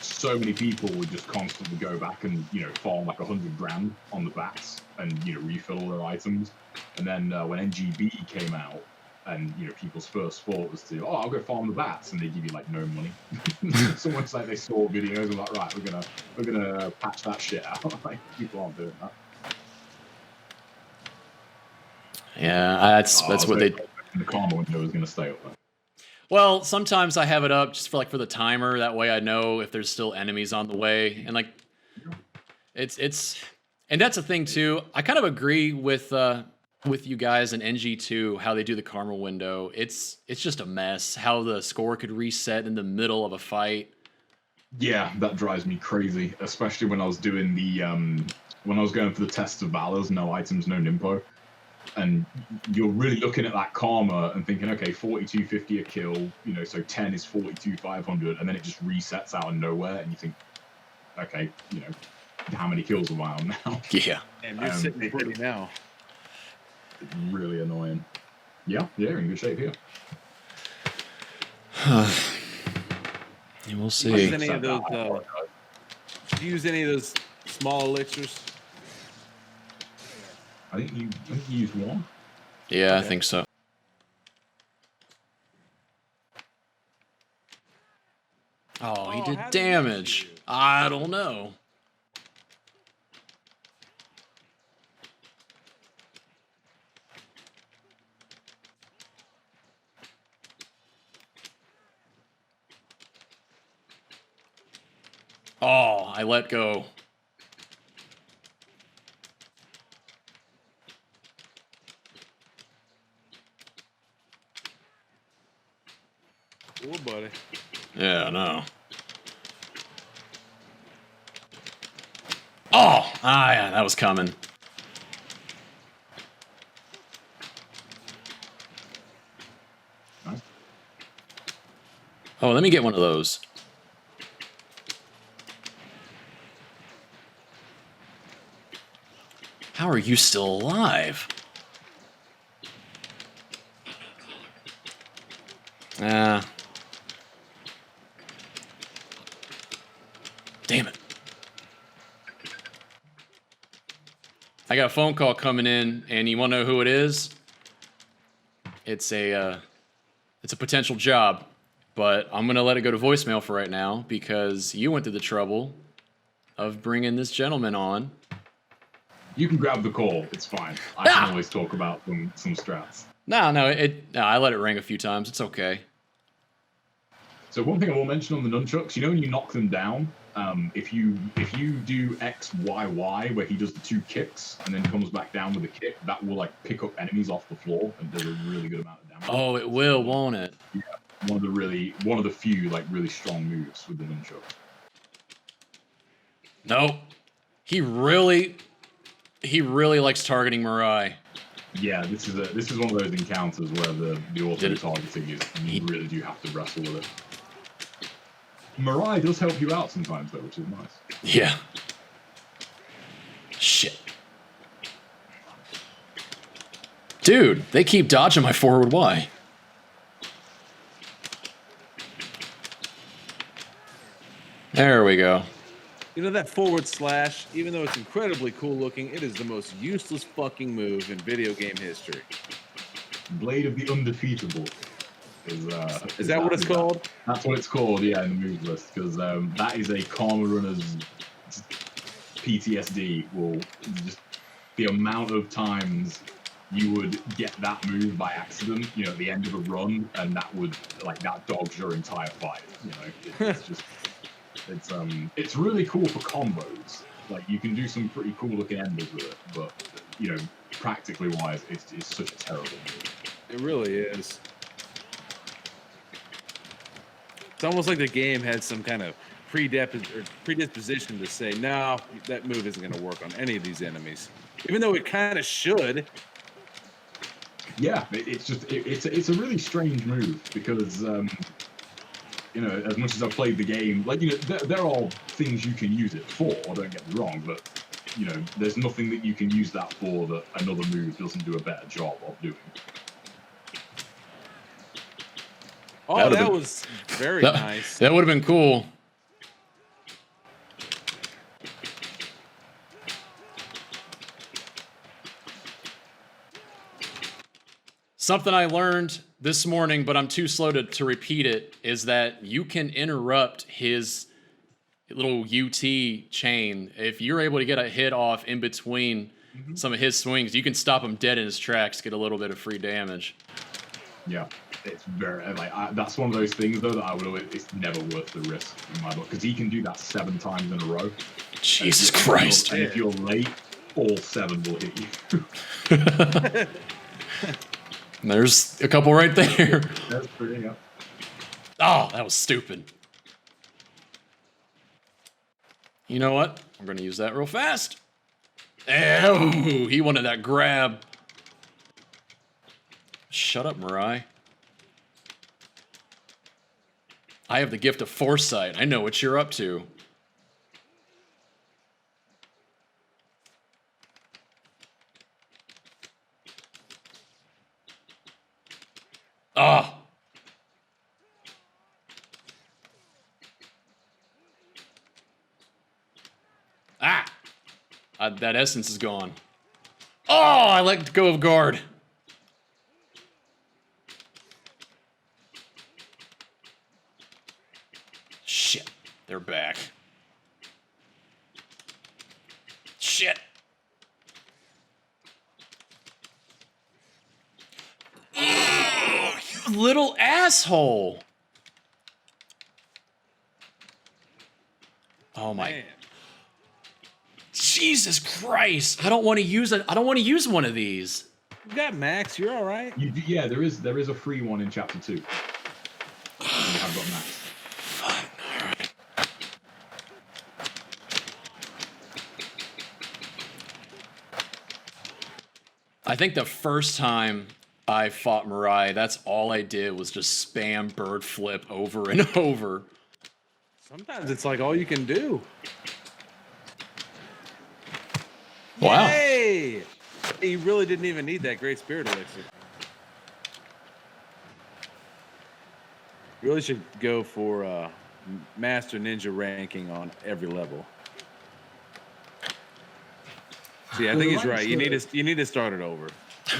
so many people would just constantly go back and, farm like 100 grand on the bats and, refill all their items. And then when NGB came out, and, people's first thought was to, I'll go farm the bats, and they give you, like, no money. It's almost like they saw videos and like, right, we're gonna patch that shit out. Like, people aren't doing that. Yeah, that's what they... The karma window is gonna stay open. Well, sometimes I have it up just for the timer. That way I know if there's still enemies on the way. And and that's a thing too. I kind of agree with you guys in NG2 how they do the karma window. It's just a mess how the score could reset in the middle of a fight. Yeah, that drives me crazy, especially when I was doing the when I was going for the test of valors, no items, no nimpo. and you're really looking at that karma and thinking, okay, 4250 a kill, you know, so 10 is 42,500, and then it just resets out of nowhere, and you think, okay, you know, how many kills am I on now? Yeah. And you're sitting pretty now. It's really annoying. Yeah, you're in good shape here. We'll Do see. you use any of those? Do you use any of those small elixirs? I think you used one. Yeah, Okay. I think so. Oh, he did how did he damage. shoot? I don't know. Oh, I let go. Oh, buddy. Yeah, I know. Oh, yeah, that was coming. Nice. Oh, let me get one of those. How are you still alive? Damn it. I got a phone call coming in, and you want to know who it is? It's a potential job, but I'm gonna let it go to voicemail for right now because you went through the trouble of bringing this gentleman on. You can grab the call. It's fine. I can always talk about some strats. No, I let it ring a few times. It's okay. So one thing I will mention on the nunchucks, you know when you knock them down, if you do XYY where he does the 2 kicks and then comes back down with a kick, that will like pick up enemies off the floor and does a really good amount of damage. Oh, it will, won't it? Yeah, one of the few like really strong moves with the nunchuck. Nope. He really likes targeting Mirai. Yeah, this is one of those encounters where the auto targeting is you really do have to wrestle with it. Mirai does help you out sometimes though, which is nice. Yeah. Shit. Dude, they keep dodging my forward Y. There we go. You know that forward slash, even though it's incredibly cool looking, it is the most useless fucking move in video game history. Blade of the Undefeatable. Is that what it's called? That's what it's called, yeah, in the move list, because that is a Karma Runner's PTSD. Will just the amount of times you would get that move by accident, you know, at the end of a run, and that would that dogs your entire fight. You know, it's just it's really cool for combos. Like you can do some pretty cool looking enders with it, but you know, practically wise, it's such a terrible move. It really is. It's almost like the game had some kind of predisposition to say, no, that move isn't going to work on any of these enemies, even though it kind of should. Yeah, it's a really strange move because you know, as much as I've played the game, like you know, there are things you can use it for. Don't get me wrong, but you know, there's nothing that you can use that for that another move doesn't do a better job of doing. Oh, that was very nice. That would have been cool. Something I learned this morning, but I'm too slow to repeat it, is that you can interrupt his little UT chain. If you're able to get a hit off in between some of his swings, you can stop him dead in his tracks, get a little bit of free damage. Yeah. It's very that's one of those things though that I would always, it's never worth the risk in my book because he can do that 7 times in a row. Jesus Christ! And if you're late, all 7 will hit you. There's a couple right there. That's pretty good. Oh, that was stupid. You know what? I'm gonna use that real fast. Oh, he wanted that grab. Shut up, Mirai. I have the gift of foresight. I know what you're up to. Ah! Ah! That essence is gone. Oh, I let go of guard. Shit, they're back. Shit. You little asshole. Oh my. Man. Jesus Christ. I don't want to use it. I don't want to use one of these. You got Max. You're all right. Yeah, there is a free one in chapter 2. You have got Max. I think the first time I fought Mirai, that's all I did was just spam bird flip over and over. Sometimes it's like all you can do. Wow. Yay! He really didn't even need that Great Spirit Elixir. You really should go for Master Ninja ranking on every level. See, I think he's right. You need to start it over.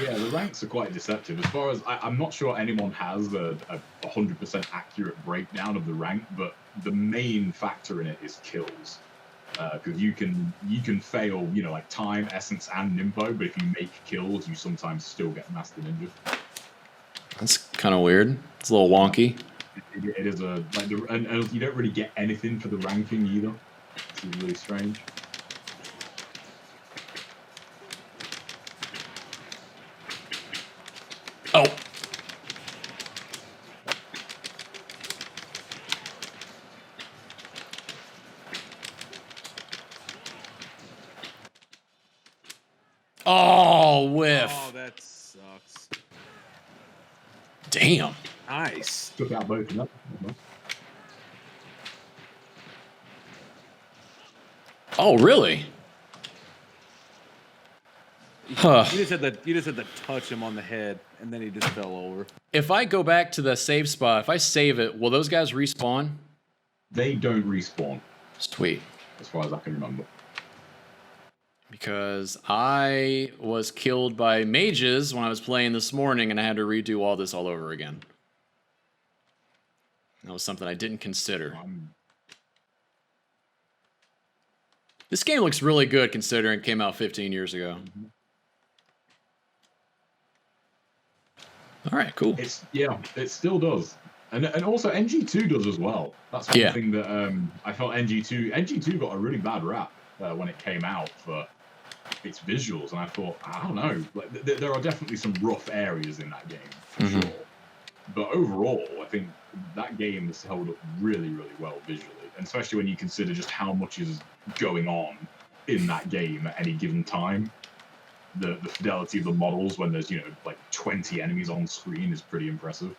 Yeah, the ranks are quite deceptive. As far as I'm not sure anyone has a 100% accurate breakdown of the rank, but the main factor in it is kills. Because you can fail, you know, like time, essence, and Nimbo, but if you make kills, you sometimes still get Master Ninja. That's kind of weird. It's a little wonky. It is a like, and you don't really get anything for the ranking either. It's really strange. Oh. Oh, whiff. Oh, that sucks. Damn. Nice. Took out both of them. Oh, really? Huh. You just had to touch him on the head, and then he just fell over. If I go back to the save spot, if I save it, will those guys respawn? They don't respawn, Sweet. as far as I can remember. Because I was killed by mages when I was playing this morning, and I had to redo all this all over again. That was something I didn't consider. This game looks really good considering it came out 15 years ago. All right, cool. It still does, and also NG2 does as well. That's one thing that I felt NG2 got a really bad rap when it came out for its visuals, and I thought, I don't know, like there are definitely some rough areas in that game for sure, but overall, I think that game has held up really, really well visually, and especially when you consider just how much is going on in that game at any given time. The fidelity of the models when there's, you know, like 20 enemies on screen is pretty impressive.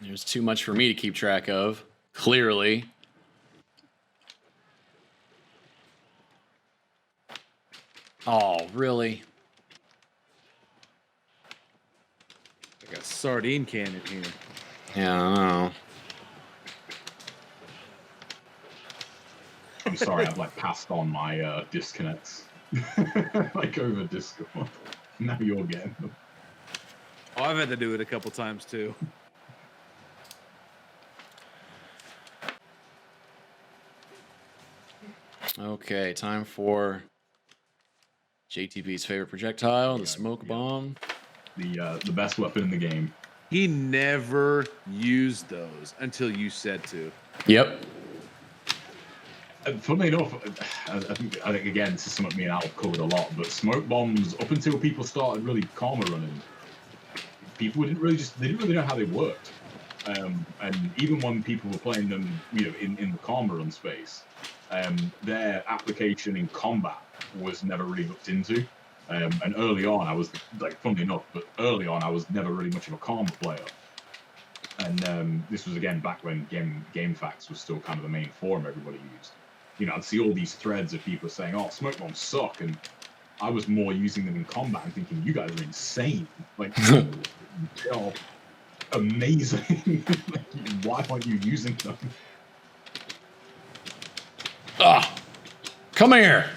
There's too much for me to keep track of, clearly. Oh, really? Like a sardine can in here. Yeah, I don't know. I'm sorry, I've like passed on my disconnects like over Discord. Now you're getting them. Oh, I've had to do it a couple times too. Okay, time for JTB's favorite projectile, the smoke bomb. The best weapon in the game. He never used those until you said to. Yep. Funnily enough, I think again, this is something me and Al have covered a lot, but smoke bombs, up until people started really karma running, people didn't really know how they worked. And even when people were playing them, you know, in the karma run space, their application in combat was never really looked into. And early on, I was like, funnily enough, but early on, I was never really much of a Karma player. And this was again back when GameFAQs was still kind of the main forum everybody used. You know, I'd see all these threads of people saying, "Oh, smoke bombs suck," and I was more using them in combat and thinking, "You guys are insane! Like, they are amazing. Like, why aren't you using them?" Ah, come here.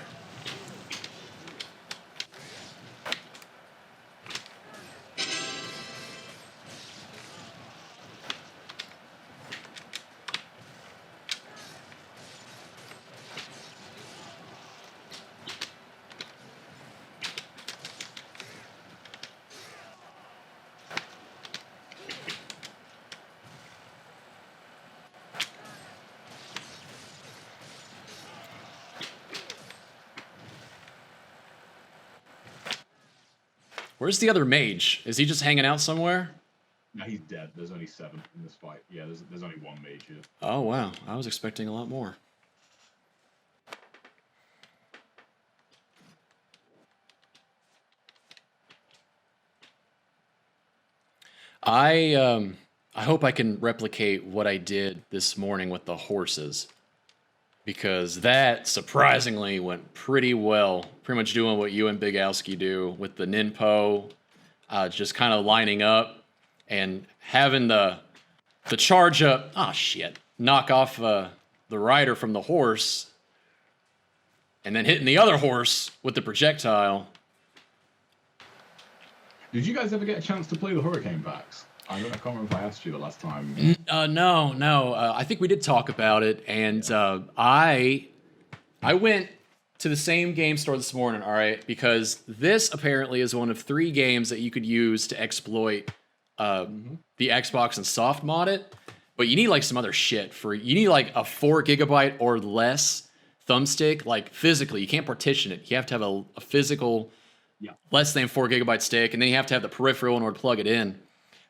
Where's the other mage? Is he just hanging out somewhere? No, he's dead. There's only 7 in this fight. Yeah, there's only 1 mage here. Oh, wow. I was expecting a lot more. I hope I can replicate what I did this morning with the horses, because that surprisingly went pretty well. Pretty much doing what you and BIGALSKI do with the Ninpo, just kind of lining up and having the charge up. Oh shit! Knock off the rider from the horse, and then hitting the other horse with the projectile. Did you guys ever get a chance to play the Hurricane packs? I can't remember if I asked you the last time. No. I think we did talk about it, and I went to the same game store this morning, all right, because this apparently is one of 3 games that you could use to exploit the Xbox and soft mod it, but you need like some other shit you need like a 4 GB or less thumbstick, like physically. You can't partition it. You have to have a physical less than 4 GB stick, and then you have to have the peripheral in order to plug it in.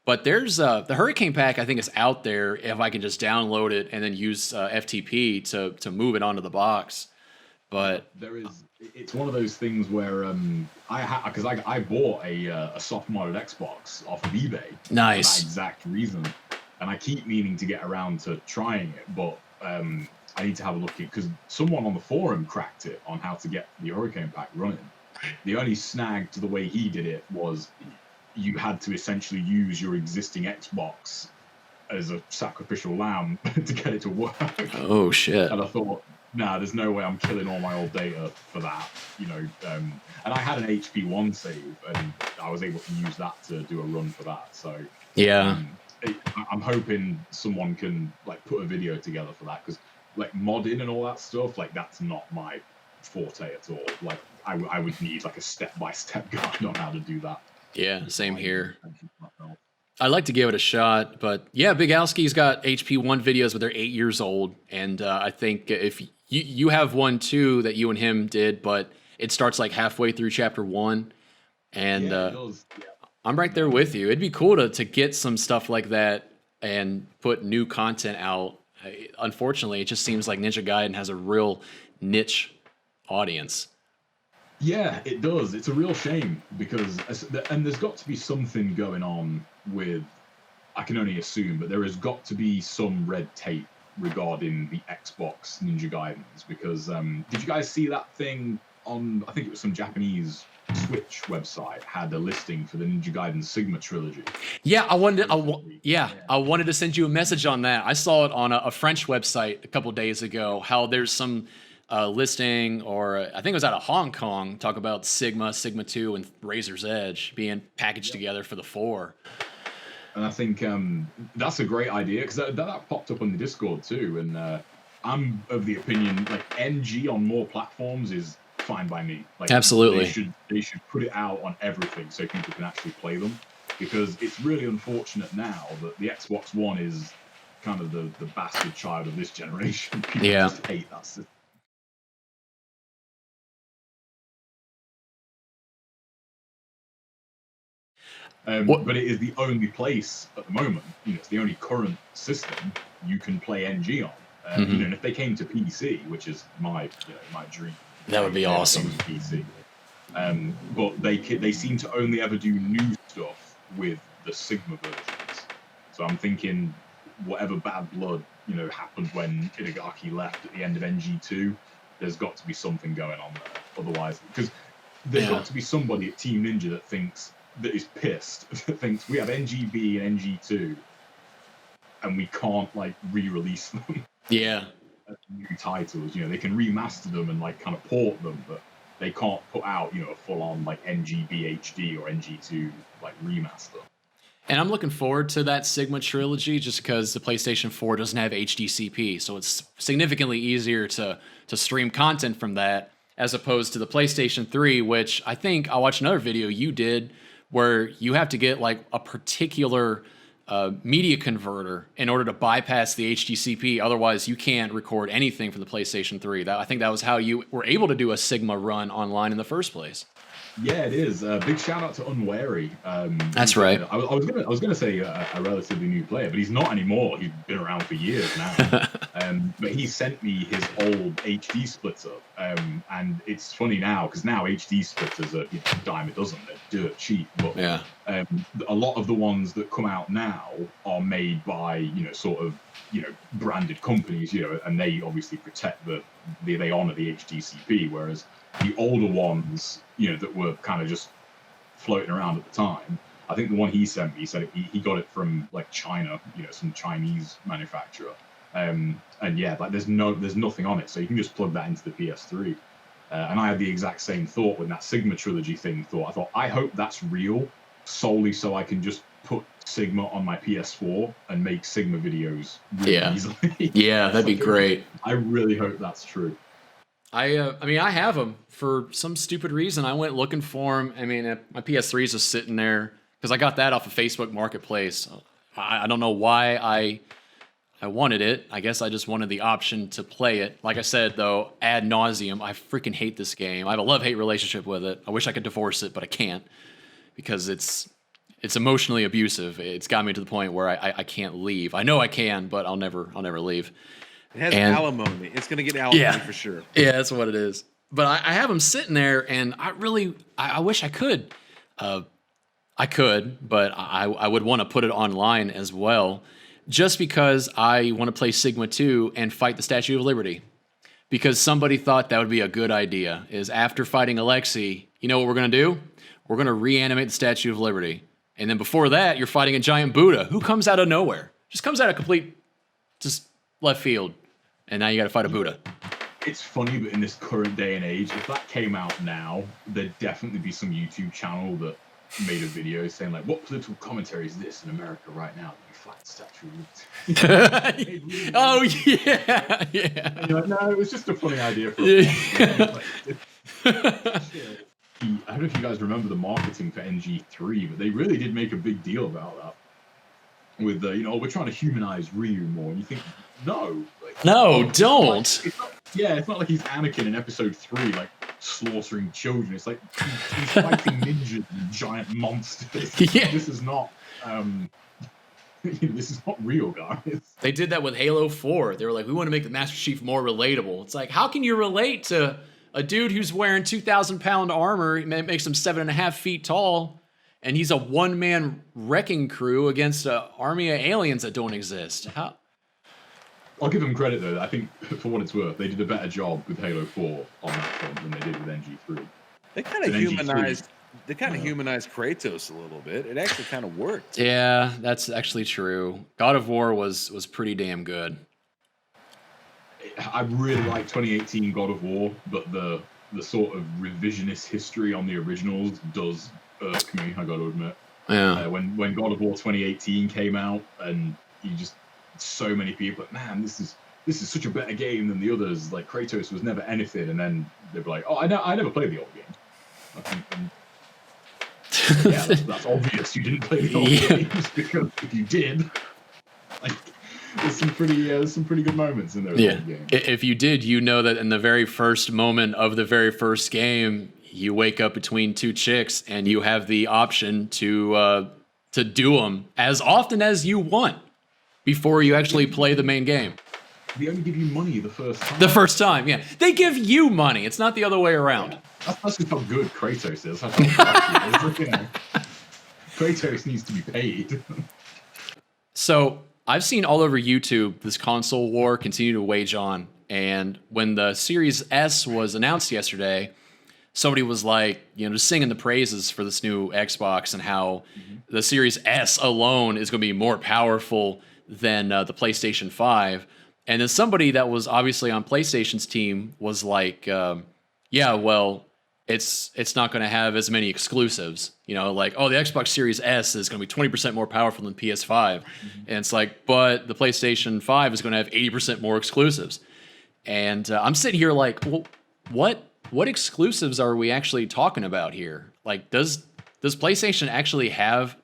But there's the Hurricane pack, I think, is out there if I can just download it and then use FTP to move it onto the box. But it's one of those things where I bought a soft modded Xbox off of eBay. Nice. For that exact reason, and I keep meaning to get around to trying it, but I need to have a look at it because someone on the forum cracked it on how to get the Hurricane pack running. The only snag to the way he did it was you had to essentially use your existing Xbox as a sacrificial lamb to get it to work. Oh shit! And I thought, nah, there's no way I'm killing all my old data for that, you know. And I had an HP1 save, and I was able to use that to do a run for that. So yeah, I'm hoping someone can like put a video together for that, because like modding and all that stuff, like that's not my forte at all. Like I would need like a step-by-step guide on how to do that. Yeah, same here. I'd like to give it a shot, but yeah, BIGALSKI's got HP1 videos, but they're 8 years old, and I think if you have one too that you and him did, but it starts like halfway through chapter 1, and yeah, it does. Yeah. I'm right there with you. It'd be cool to get some stuff like that and put new content out. Unfortunately, it just seems like Ninja Gaiden has a real niche audience. Yeah, it does. It's a real shame because, and there's got to be something going on with, I can only assume, but there has got to be some red tape regarding the Xbox Ninja Gaidens, because did you guys see that thing on, I think it was some Japanese Switch website, had a listing for the Ninja Gaiden Sigma trilogy? Yeah, I wanted to send you a message on that. I saw it on a French website a couple days ago, how there's some listing, or I think it was out of Hong Kong, talk about Sigma 2, and Razor's Edge being packaged together for the 4. And I think that's a great idea, because that popped up on the Discord too. And I'm of the opinion like NG on more platforms is fine by me. Like, absolutely, they should put it out on everything so people can actually play them, because it's really unfortunate now that the Xbox One is kind of the bastard child of this generation. People just hate that system. But it is the only place at the moment, you know, it's the only current system you can play NG on. You know, and if they came to PC, which is my dream, that would be awesome. PC, But they seem to only ever do new stuff with the Sigma versions. So I'm thinking whatever bad blood happened when Itagaki left at the end of NG2, there's got to be something going on there. Otherwise, because there's got to be somebody at Team Ninja that is pissed, that thinks we have NGB and NG2 and we can't like re-release them. Yeah. As new titles, they can remaster them and like kind of port them, but they can't put out a full-on like NGB HD or NG2 like remaster. And I'm looking forward to that Sigma trilogy just because the PlayStation 4 doesn't have HDCP, so it's significantly easier to stream content from that as opposed to the PlayStation 3, which I think I watched another video you did where you have to get like a particular media converter in order to bypass the HDCP. Otherwise, you can't record anything from the PlayStation 3. I think that was how you were able to do a Sigma run online in the first place. Yeah, it is. Big shout out to Unwary. That's right. I was gonna say a relatively new player, but he's not anymore. He's been around for years now. But he sent me his old HD splitter, and it's funny now because now HD splitters are a dime a dozen. They're dirt cheap. But yeah, a lot of the ones that come out now are made by branded companies, and they obviously protect they honor the HDCP, whereas the older ones, that were kind of just floating around at the time. I think the one he sent me, he said he got it from like China, some Chinese manufacturer. And yeah, like there's nothing on it, so you can just plug that into the PS3. And I had the exact same thought when that Sigma trilogy thing. I thought, I hope that's real, solely so I can just put Sigma on my PS4 and make Sigma videos really easily. Yeah, that'd be great. I really hope that's true. I mean, I have them for some stupid reason. I went looking for them. I mean, my PS3 is just sitting there because I got that off of Facebook Marketplace. I don't know why I wanted it. I guess I just wanted the option to play it. Like I said, though, ad nauseum, I freaking hate this game. I have a love-hate relationship with it. I wish I could divorce it, but I can't because it's emotionally abusive. It's got me to the point where I can't leave. I know I can, but I'll never leave. It has alimony. It's going to get alimony for sure. Yeah, that's what it is. But I have them sitting there, and I wish I could. I could, but I would want to put it online as well, just because I want to play Sigma 2 and fight the Statue of Liberty. Because somebody thought that would be a good idea, is after fighting Alexei, you know what we're going to do? We're going to reanimate the Statue of Liberty. And then before that, you're fighting a giant Buddha who comes out of nowhere. Just comes out of complete, just left field. And now you got to fight a Buddha. It's funny, but in this current day and age, if that came out now, there'd definitely be some YouTube channel that made a video saying like, what political commentary is this in America right now? You fight the Statue of Liberty. Oh, yeah. Yeah. And you're like, no, it was just a funny idea for I don't know if you guys remember the marketing for NG3, but they really did make a big deal about that. With we're trying to humanize Ryu more, and you think, no, don't. It's not like he's Anakin in Episode 3, like slaughtering children. It's like he's fighting ninjas and giant monsters. Yeah. This is not, this is not real, guys. They did that with Halo 4. They were like, we want to make the Master Chief more relatable. It's like, how can you relate to a dude who's wearing 2,000-pound armor, makes him 7.5 feet tall, and he's a one-man wrecking crew against an army of aliens that don't exist? How? I'll give them credit, though. I think, for what it's worth, they did a better job with Halo 4 on that front than they did with NG3. They kind of humanized Kratos a little bit. It actually kind of worked. Yeah, that's actually true. God of War was pretty damn good. I really like 2018 God of War, but the sort of revisionist history on the originals does irk me, I got to admit. Yeah. When God of War 2018 came out, and so many people, man, this is such a better game than the others. Like Kratos was never anything, and then they were like, oh, I never played the old game. Yeah, that's obvious. You didn't play the old games, because if you did, like, there's some pretty good moments in those old games. If you did, you know that in the very first moment of the very first game, you wake up between two chicks and you have the option to do them as often as you want before you actually play the main game. they only give you money the first time. The first time, yeah. They give you money. It's not the other way around. Yeah. That's just how good Kratos is. That's how good he is. Kratos needs to be paid. So I've seen all over YouTube this console war continue to wage on. And when the Series S was announced yesterday, somebody was like, just singing the praises for this new Xbox and how the Series S alone is going to be more powerful than the PlayStation 5. And then somebody that was obviously on PlayStation's team was like, yeah, well, it's not going to have as many exclusives. Like, oh, the Xbox Series S is going to be 20% more powerful than PS5. And it's like, but the PlayStation 5 is going to have 80% more exclusives. And I'm sitting here like, well, what exclusives are we actually talking about here? Like, does PlayStation actually have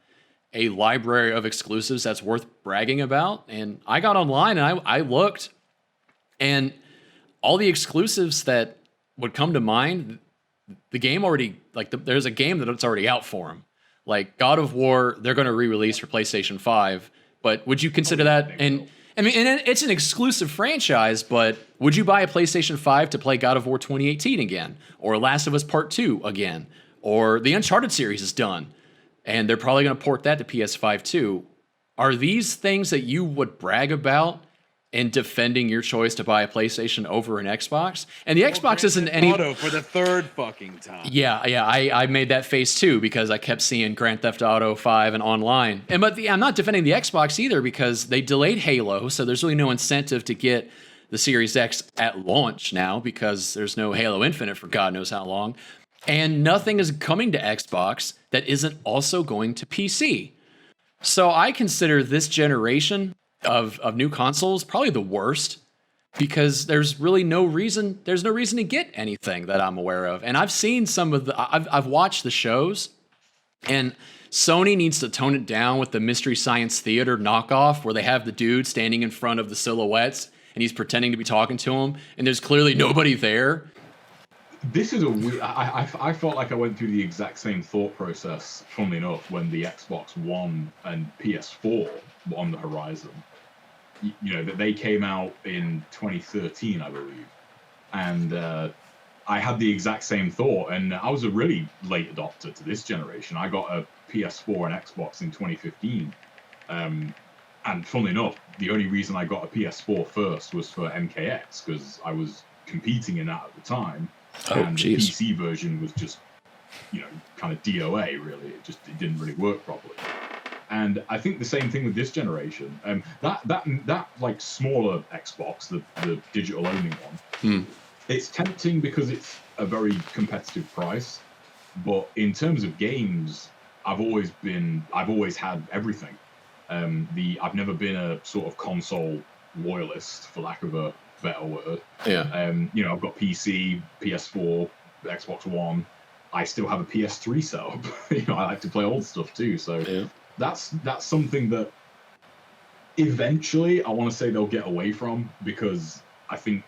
a library of exclusives that's worth bragging about? And I got online and I looked, and all the exclusives that would come to mind, the game already, like, there's a game that's already out for them. Like God of War, they're going to re-release for PlayStation 5. But would you consider that? And I mean, and it's an exclusive franchise, but would you buy a PlayStation 5 to play God of War 2018 again? Or Last of Us Part 2 again? Or the Uncharted series is done, and they're probably going to port that to PS5 too. Are these things that you would brag about in defending your choice to buy a PlayStation over an Xbox? And the Xbox isn't any... Auto for the third fucking time. Yeah, I made that face too because I kept seeing Grand Theft Auto 5 and online. But I'm not defending the Xbox either because they delayed Halo, so there's really no incentive to get the Series X at launch now because there's no Halo Infinite for God knows how long. And nothing is coming to Xbox that isn't also going to PC. So I consider this generation of new consoles probably the worst because there's really no reason to get anything that I'm aware of. And I've seen some of I've watched the shows, and Sony needs to tone it down with the Mystery Science Theater knockoff where they have the dude standing in front of the silhouettes and he's pretending to be talking to him and there's clearly nobody there. This is a weird... I felt like I went through the exact same thought process, funnily enough, when the Xbox One and PS4 were on the horizon. That they came out in 2013, I believe. And I had the exact same thought, and I was a really late adopter to this generation. I got a PS4 and Xbox in 2015. And funnily enough, the only reason I got a PS4 first was for MKX, because I was competing in that at the time. And the PC version was just, kind of DOA, really. It didn't really work properly. And I think the same thing with this generation. That like smaller Xbox, the digital only one, it's tempting because it's a very competitive price. But in terms of games, I've always had everything. I've never been a sort of console loyalist, for lack of a better word. Yeah. I've got PC, PS4, Xbox One. I still have a PS3 setup. I like to play old stuff too. So yeah. That's something that eventually I want to say they'll get away from, because I think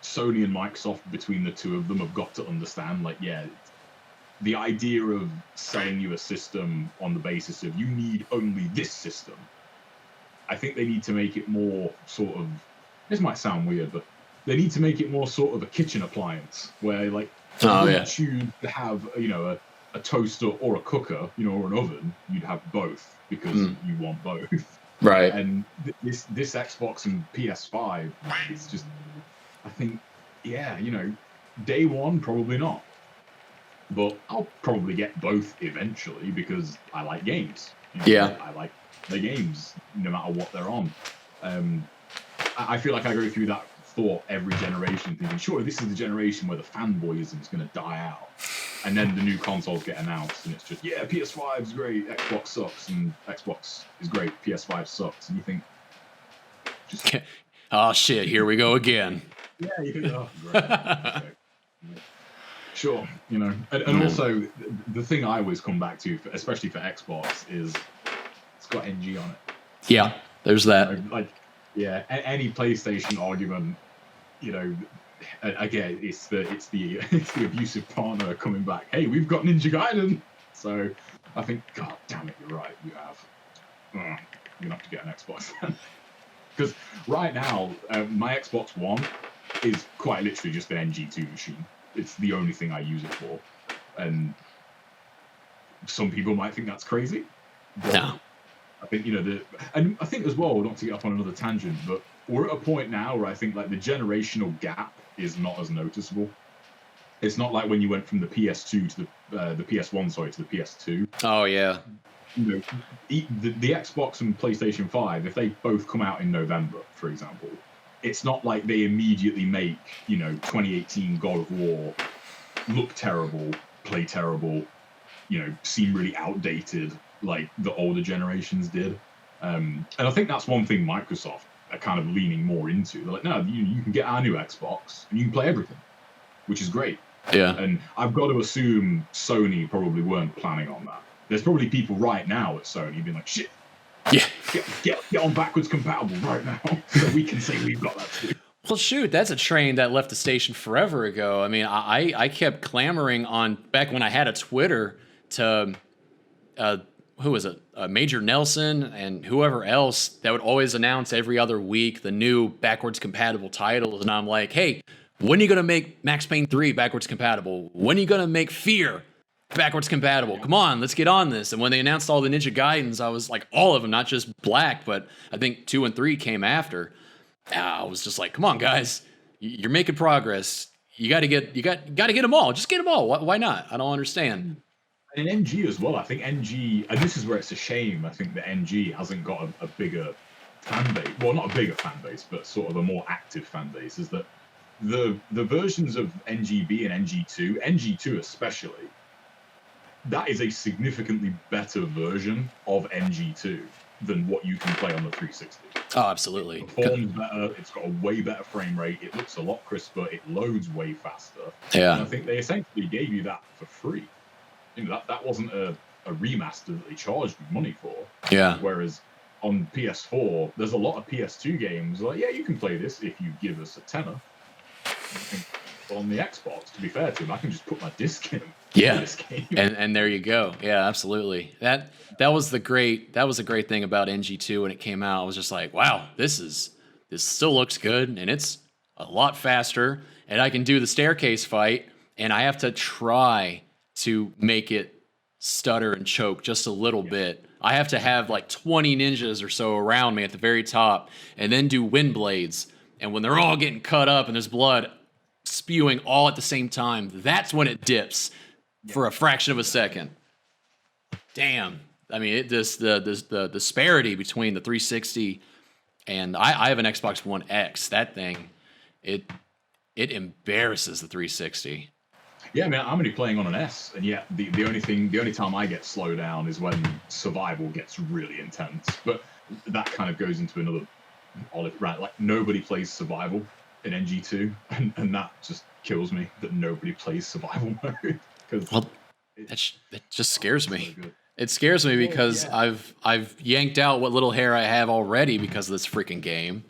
Sony and Microsoft, between the two of them, have got to understand, like, yeah, the idea of selling you a system on the basis of you need only this system. I think they need to make it more sort of, this might sound weird, but they need to make it more sort of a kitchen appliance where, like, if you have, a toaster or a cooker, or an oven, you'd have both because you want both. Right. And this Xbox and PS5, it's just, I think, yeah, day one, probably not. But I'll probably get both eventually because I like games. Yeah. I like the games no matter what they're on. I feel like I go through that thought every generation, thinking, sure, this is the generation where the fanboyism is going to die out. And then the new consoles get announced, and it's just, yeah, PS5 is great, Xbox sucks, and Xbox is great, PS5 sucks. And you think, just... oh, shit, here we go again. Yeah, oh, great. Okay. Sure, and also, the thing I always come back to, especially for Xbox, is it's got NG on it. Yeah, there's that. Yeah, any PlayStation argument, again, it's the abusive partner coming back. Hey, we've got Ninja Gaiden. So I think, God damn it, you're right. You have. You're gonna have to get an Xbox then. Because right now, my Xbox One is quite literally just an NG2 machine. It's the only thing I use it for. And some people might think that's crazy. No. I think, and I think as well, not to get up on another tangent, but we're at a point now where I think like the generational gap is not as noticeable. It's not like when you went from the PS2 to the PS1, sorry, to the PS2. Oh yeah. The Xbox and PlayStation 5, if they both come out in November, for example, it's not like they immediately make, 2018 God of War look terrible, play terrible, seem really outdated like the older generations did. And I think that's one thing Microsoft are kind of leaning more into. They're like, no, you can get our new Xbox and you can play everything, which is great. Yeah. And I've got to assume Sony probably weren't planning on that. There's probably people right now at Sony being like, shit, Yeah. get on backwards compatible right now so we can say we've got that too. Well, shoot, that's a train that left the station forever ago. I mean, I kept clamoring on back when I had a Twitter to who was it? Major Nelson and whoever else that would always announce every other week the new backwards compatible titles. And I'm like, hey, when are you going to make Max Payne 3 backwards compatible? When are you going to make Fear backwards compatible? Come on, let's get on this. And when they announced all the Ninja Gaidens, I was like, all of them, not just Black, but I think 2 and 3 came after. I was just like, come on, guys, you're making progress. You got to get them all. Just get them all. Why not? I don't understand. And NG as well. I think NG, and this is where it's a shame. I think that NG hasn't got a bigger fan base. Well, not a bigger fan base, but sort of a more active fan base. Is that the versions of NGB and NG2 especially, that is a significantly better version of NG2 than what you can play on the 360. Oh, absolutely. It performs better. It's got a way better frame rate. It looks a lot crisper. It loads way faster. Yeah. And I think they essentially gave you that for free. That wasn't a remaster that they charged you money for. Yeah. Whereas on PS4, there's a lot of PS2 games like, yeah, you can play this if you give us a tenner. But on the Xbox, to be fair to them, I can just put my disc in. Yeah. This game. And there you go. Yeah, absolutely. That was the great thing about NG2 when it came out. I was just like, wow, this still looks good and it's a lot faster and I can do the staircase fight and I have to try to make it stutter and choke just a little bit. I have to have like 20 ninjas or so around me at the very top and then do wind blades. And when they're all getting cut up and there's blood spewing all at the same time, that's when it dips for a fraction of a second. Damn. I mean, the disparity between the 360 and I have an Xbox One X. That thing, it embarrasses the 360. Yeah, man, I'm only playing on an S, and yet the only time I get slowed down is when survival gets really intense. But that kind of goes into another olive rant. Like nobody plays survival in NG2, and that just kills me that nobody plays survival mode. Well, that just scares me. It scares me because I've yanked out what little hair I have already because of this freaking game.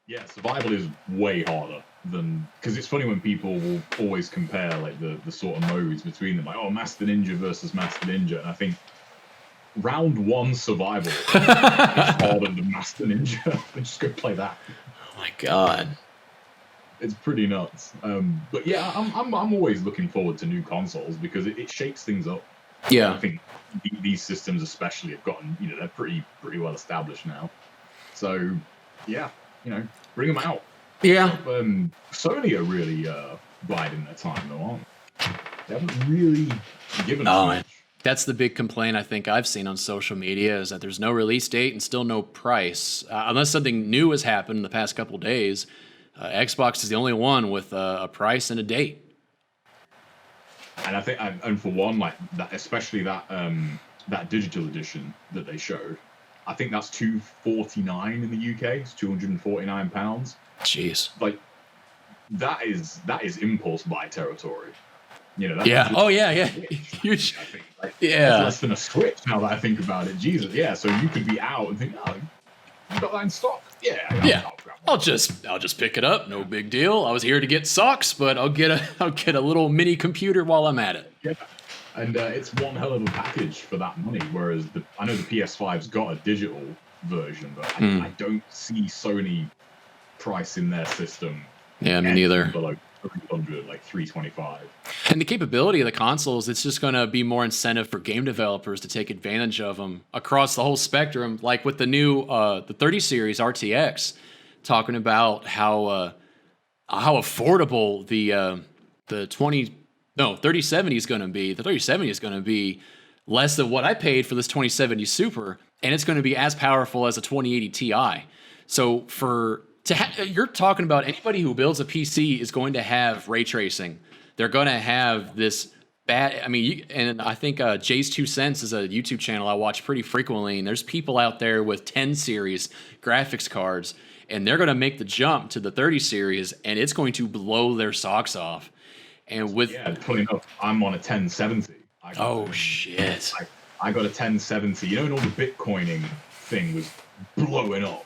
Yeah, survival is way harder than, because it's funny when people will always compare like the sort of modes between them, like, oh, Master Ninja versus Master Ninja, and I think round 1 survival is harder than Master Ninja. Just go play that. Oh my god, it's pretty nuts. But yeah, I'm always looking forward to new consoles because it shakes things up. Yeah, I think these systems especially have gotten, they're pretty well established now. So yeah, bring them out. Yeah. Sony are really biding their time, though, aren't they? They haven't really given us much. That's the big complaint I think I've seen on social media is that there's no release date and still no price. Unless something new has happened in the past couple of days, Xbox is the only one with a price and a date. And I think, and for one, like that, especially that digital edition that they showed, I think that's $249 in the UK. It's £249. Jeez. Like that is impulse buy territory. That's yeah. Oh yeah. Huge. I think. Like, yeah. That's less than a Switch now that I think about it. Jesus. Yeah. So you could be out and think, oh, you got that in stock. Yeah. I'll just pick it up. No big deal. I was here to get socks, but I'll get a little mini computer while I'm at it. Yeah. And it's one hell of a package for that money. Whereas I know the PS5's got a digital, version, but I don't see Sony pricing their system. Yeah, me neither. Below 300, like 325. And the capability of the consoles, it's just going to be more incentive for game developers to take advantage of them across the whole spectrum. Like with the new the 30 series RTX, talking about how affordable the 3070 is going to be. The 3070 is going to be less than what I paid for this 2070 Super, and it's going to be as powerful as a 2080 Ti. So you're talking about anybody who builds a PC is going to have ray tracing. They're going to have this bad. I mean, and I think Jay's 2 Cents is a YouTube channel I watch pretty frequently, and there's people out there with 10 series graphics cards, and they're going to make the jump to the 30 series, and it's going to blow their socks off. And with funny enough, I'm on a 1070. Shit! I got a 1070. You know, when all the Bitcoining thing was blowing up.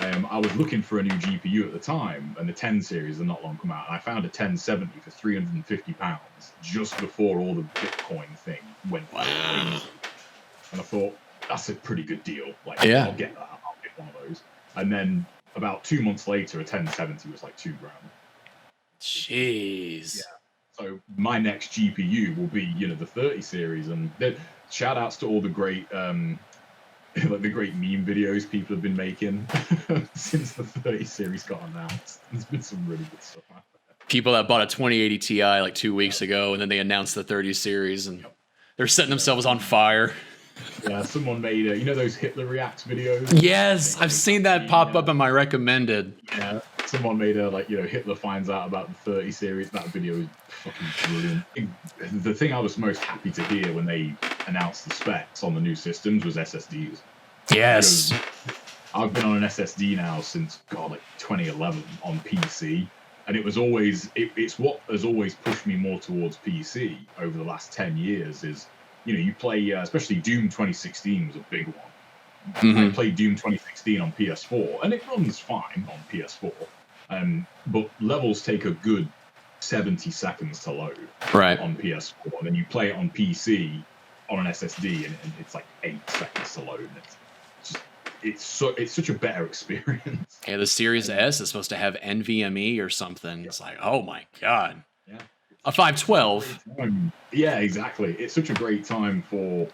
I was looking for a new GPU at the time, and the 10 series had not long come out, and I found a 1070 for £350 just before all the Bitcoin thing went crazy. And I thought, that's a pretty good deal. Like, I'll get that. I'll get one of those. And then about 2 months later, a 1070 was like £2,000. Jeez. Yeah. So my next GPU will be, the 30 series, and shout outs to all the great like the great meme videos people have been making since the 30 series got announced. There's been some really good stuff out there. People that bought a 2080 Ti like 2 weeks ago, and then they announced the 30 series, and they're setting themselves on fire. Yeah, someone made those Hitler Reacts videos. Yes, I've seen that pop up in my recommended. Yeah, someone made Hitler finds out about the 30 series. That video is fucking brilliant. The thing I was most happy to hear when they announced the specs on the new systems was SSDs. Yes. Because I've been on an SSD now since 2011 on PC, and it's what has always pushed me more towards PC over the last 10 years. Is you play, especially Doom 2016 was a big one. I played Doom 2016 on PS4, and it runs fine on PS4. But levels take a good 70 seconds to load on PS4. And then you play it on PC on an SSD, and it's like 8 seconds to load. And it's such a better experience. Yeah, the Series S is supposed to have NVMe or something. It's like, oh my god. Yeah. A 512. Yeah, exactly. It's such a great time for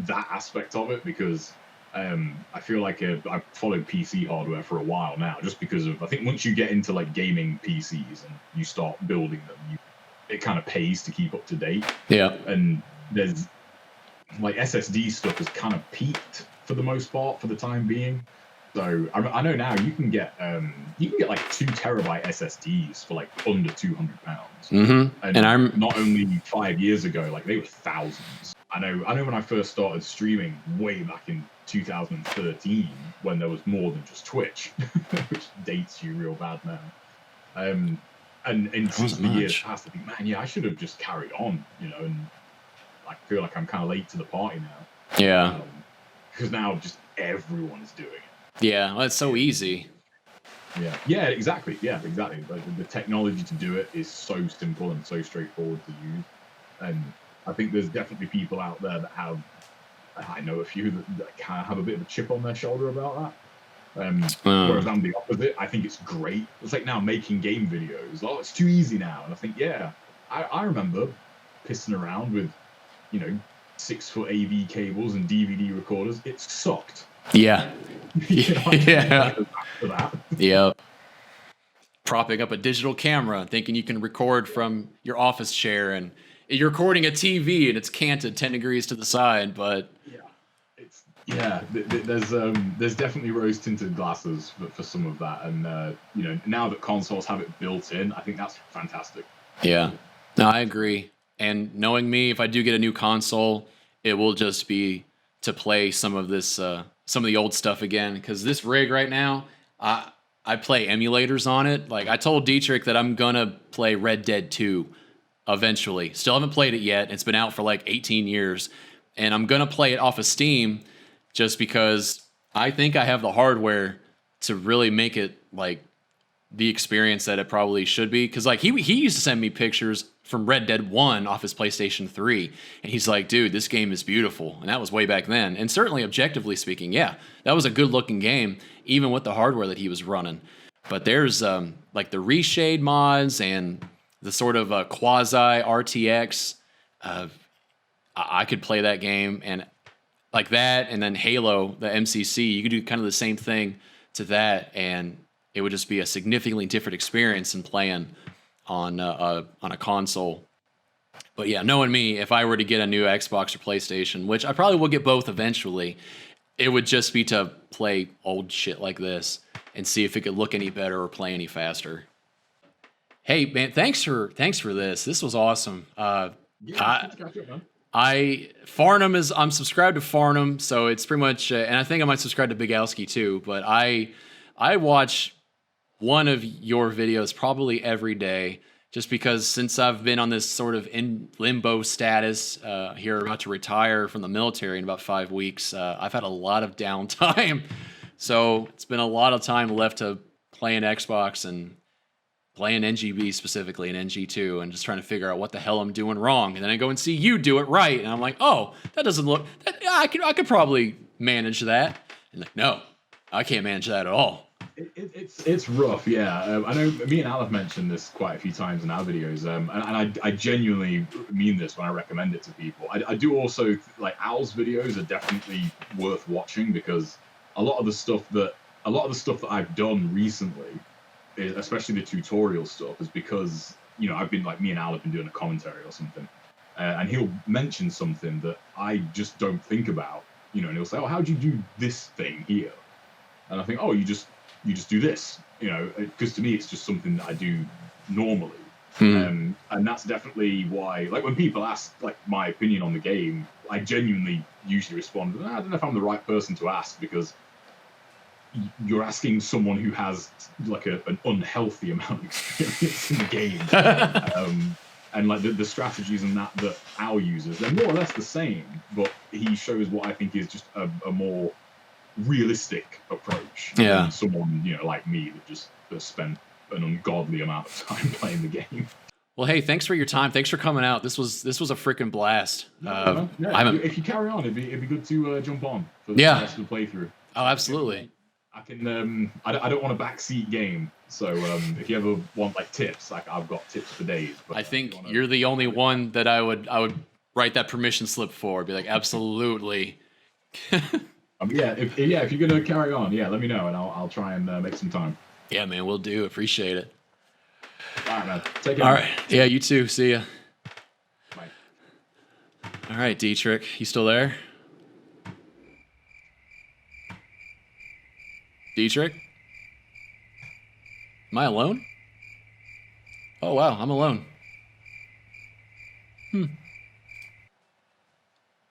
that aspect of it, because I feel like I've followed PC hardware for a while now, just because I think once you get into like gaming PCs and you start building them, it kind of pays to keep up to date. Yeah. And there's like SSD stuff has kind of peaked for the most part for the time being. So I know now you can get like 2 terabyte SSDs for like under £200. And I'm not only 5 years ago, like they were thousands. I know when I first started streaming way back in 2013, when there was more than just Twitch, which dates you real bad now. And in the years past, I think, man, I should have just carried on, and I feel like I'm kind of late to the party now. Yeah. Because now just everyone is doing it. Yeah, well, it's so easy. Yeah, exactly. Yeah, exactly. Like, the technology to do it is so simple and so straightforward to use. And I think there's definitely people out there that I know a few that kind of have a bit of a chip on their shoulder about that. Whereas I'm the opposite. I think it's great. It's like now making game videos. Oh, it's too easy now. And I think, I remember pissing around with, 6-foot AV cables and DVD recorders. It sucked. Yeah. Yeah. Yep. Propping up a digital camera, thinking you can record from your office chair, and you're recording a TV and it's canted 10 degrees to the side, but there's definitely rose tinted glasses for some of that, and now that consoles have it built in, I think that's fantastic. Yeah, no, I agree. And knowing me, if I do get a new console, it will just be to play some of this, some of the old stuff again. Because this rig right now, I play emulators on it. Like I told Dietrich that I'm gonna play Red Dead 2 eventually. Still haven't played it yet. It's been out for like 18 years, and I'm gonna play it off of Steam, just because I think I have the hardware to really make it like the experience that it probably should be. Because like he used to send me pictures from Red Dead 1 off his PlayStation 3, and he's like, dude, this game is beautiful. And that was way back then. And certainly objectively speaking, yeah, that was a good looking game, even with the hardware that he was running. But there's like the reshade mods and the sort of quasi RTX. I could play that game and like that, and then Halo, the MCC, you could do kind of the same thing to that, and it would just be a significantly different experience than playing on a console. But yeah, knowing me, if I were to get a new Xbox or PlayStation, which I probably will get both eventually, it would just be to play old shit like this and see if it could look any better or play any faster. Hey man, thanks for this. This was awesome. Farnham I'm subscribed to Farnham, so it's pretty much, and I think I might subscribe to BIGALSKI too. But I watch one of your videos probably every day, just because since I've been on this sort of in limbo status here, about to retire from the military in about 5 weeks, I've had a lot of downtime. So it's been a lot of time left to playing Xbox and playing NGB specifically and NG2 and just trying to figure out what the hell I'm doing wrong. And then I go and see you do it right. And I'm like, oh, that doesn't look, I could probably manage that. And like, no, I can't manage that at all. It's rough, yeah. I know me and Al have mentioned this quite a few times in our videos, and I genuinely mean this when I recommend it to people. I do also, like, Al's videos are definitely worth watching, because a lot of the stuff that I've done recently, especially the tutorial stuff, is because, you know, I've been, like, me and Al have been doing a commentary or something, and he'll mention something that I just don't think about, you know, and he'll say, oh, how'd you do this thing here? And I think, oh, you just do this, you know, because to me it's just something that I do normally. And that's definitely why, like, when people ask, like, my opinion on the game, I genuinely usually respond, I don't know if I'm the right person to ask, because you're asking someone who has, like, an unhealthy amount of experience in the game. And like the strategies and that Al uses, they're more or less the same, but he shows what I think is just a more realistic approach than someone, you know, like me that spent an ungodly amount of time playing the game. Well, hey, thanks for your time. Thanks for coming out. This was a freaking blast. If you carry on, it'd be good to jump on for the rest of the playthrough. Oh, absolutely. I can. I don't want a backseat game, so if you ever want, like, tips, like, I've got tips for days. But I think you're the only one that I would write that permission slip for. Be like, absolutely. Yeah, if you're gonna carry on, let me know, and I'll try and make some time. Yeah, man, we'll do. Appreciate it. All right, man. Take care. All right. Yeah, you too. See ya. Bye. All right, Dietrich, you still there? Dietrich? Am I alone? Oh, wow, I'm alone.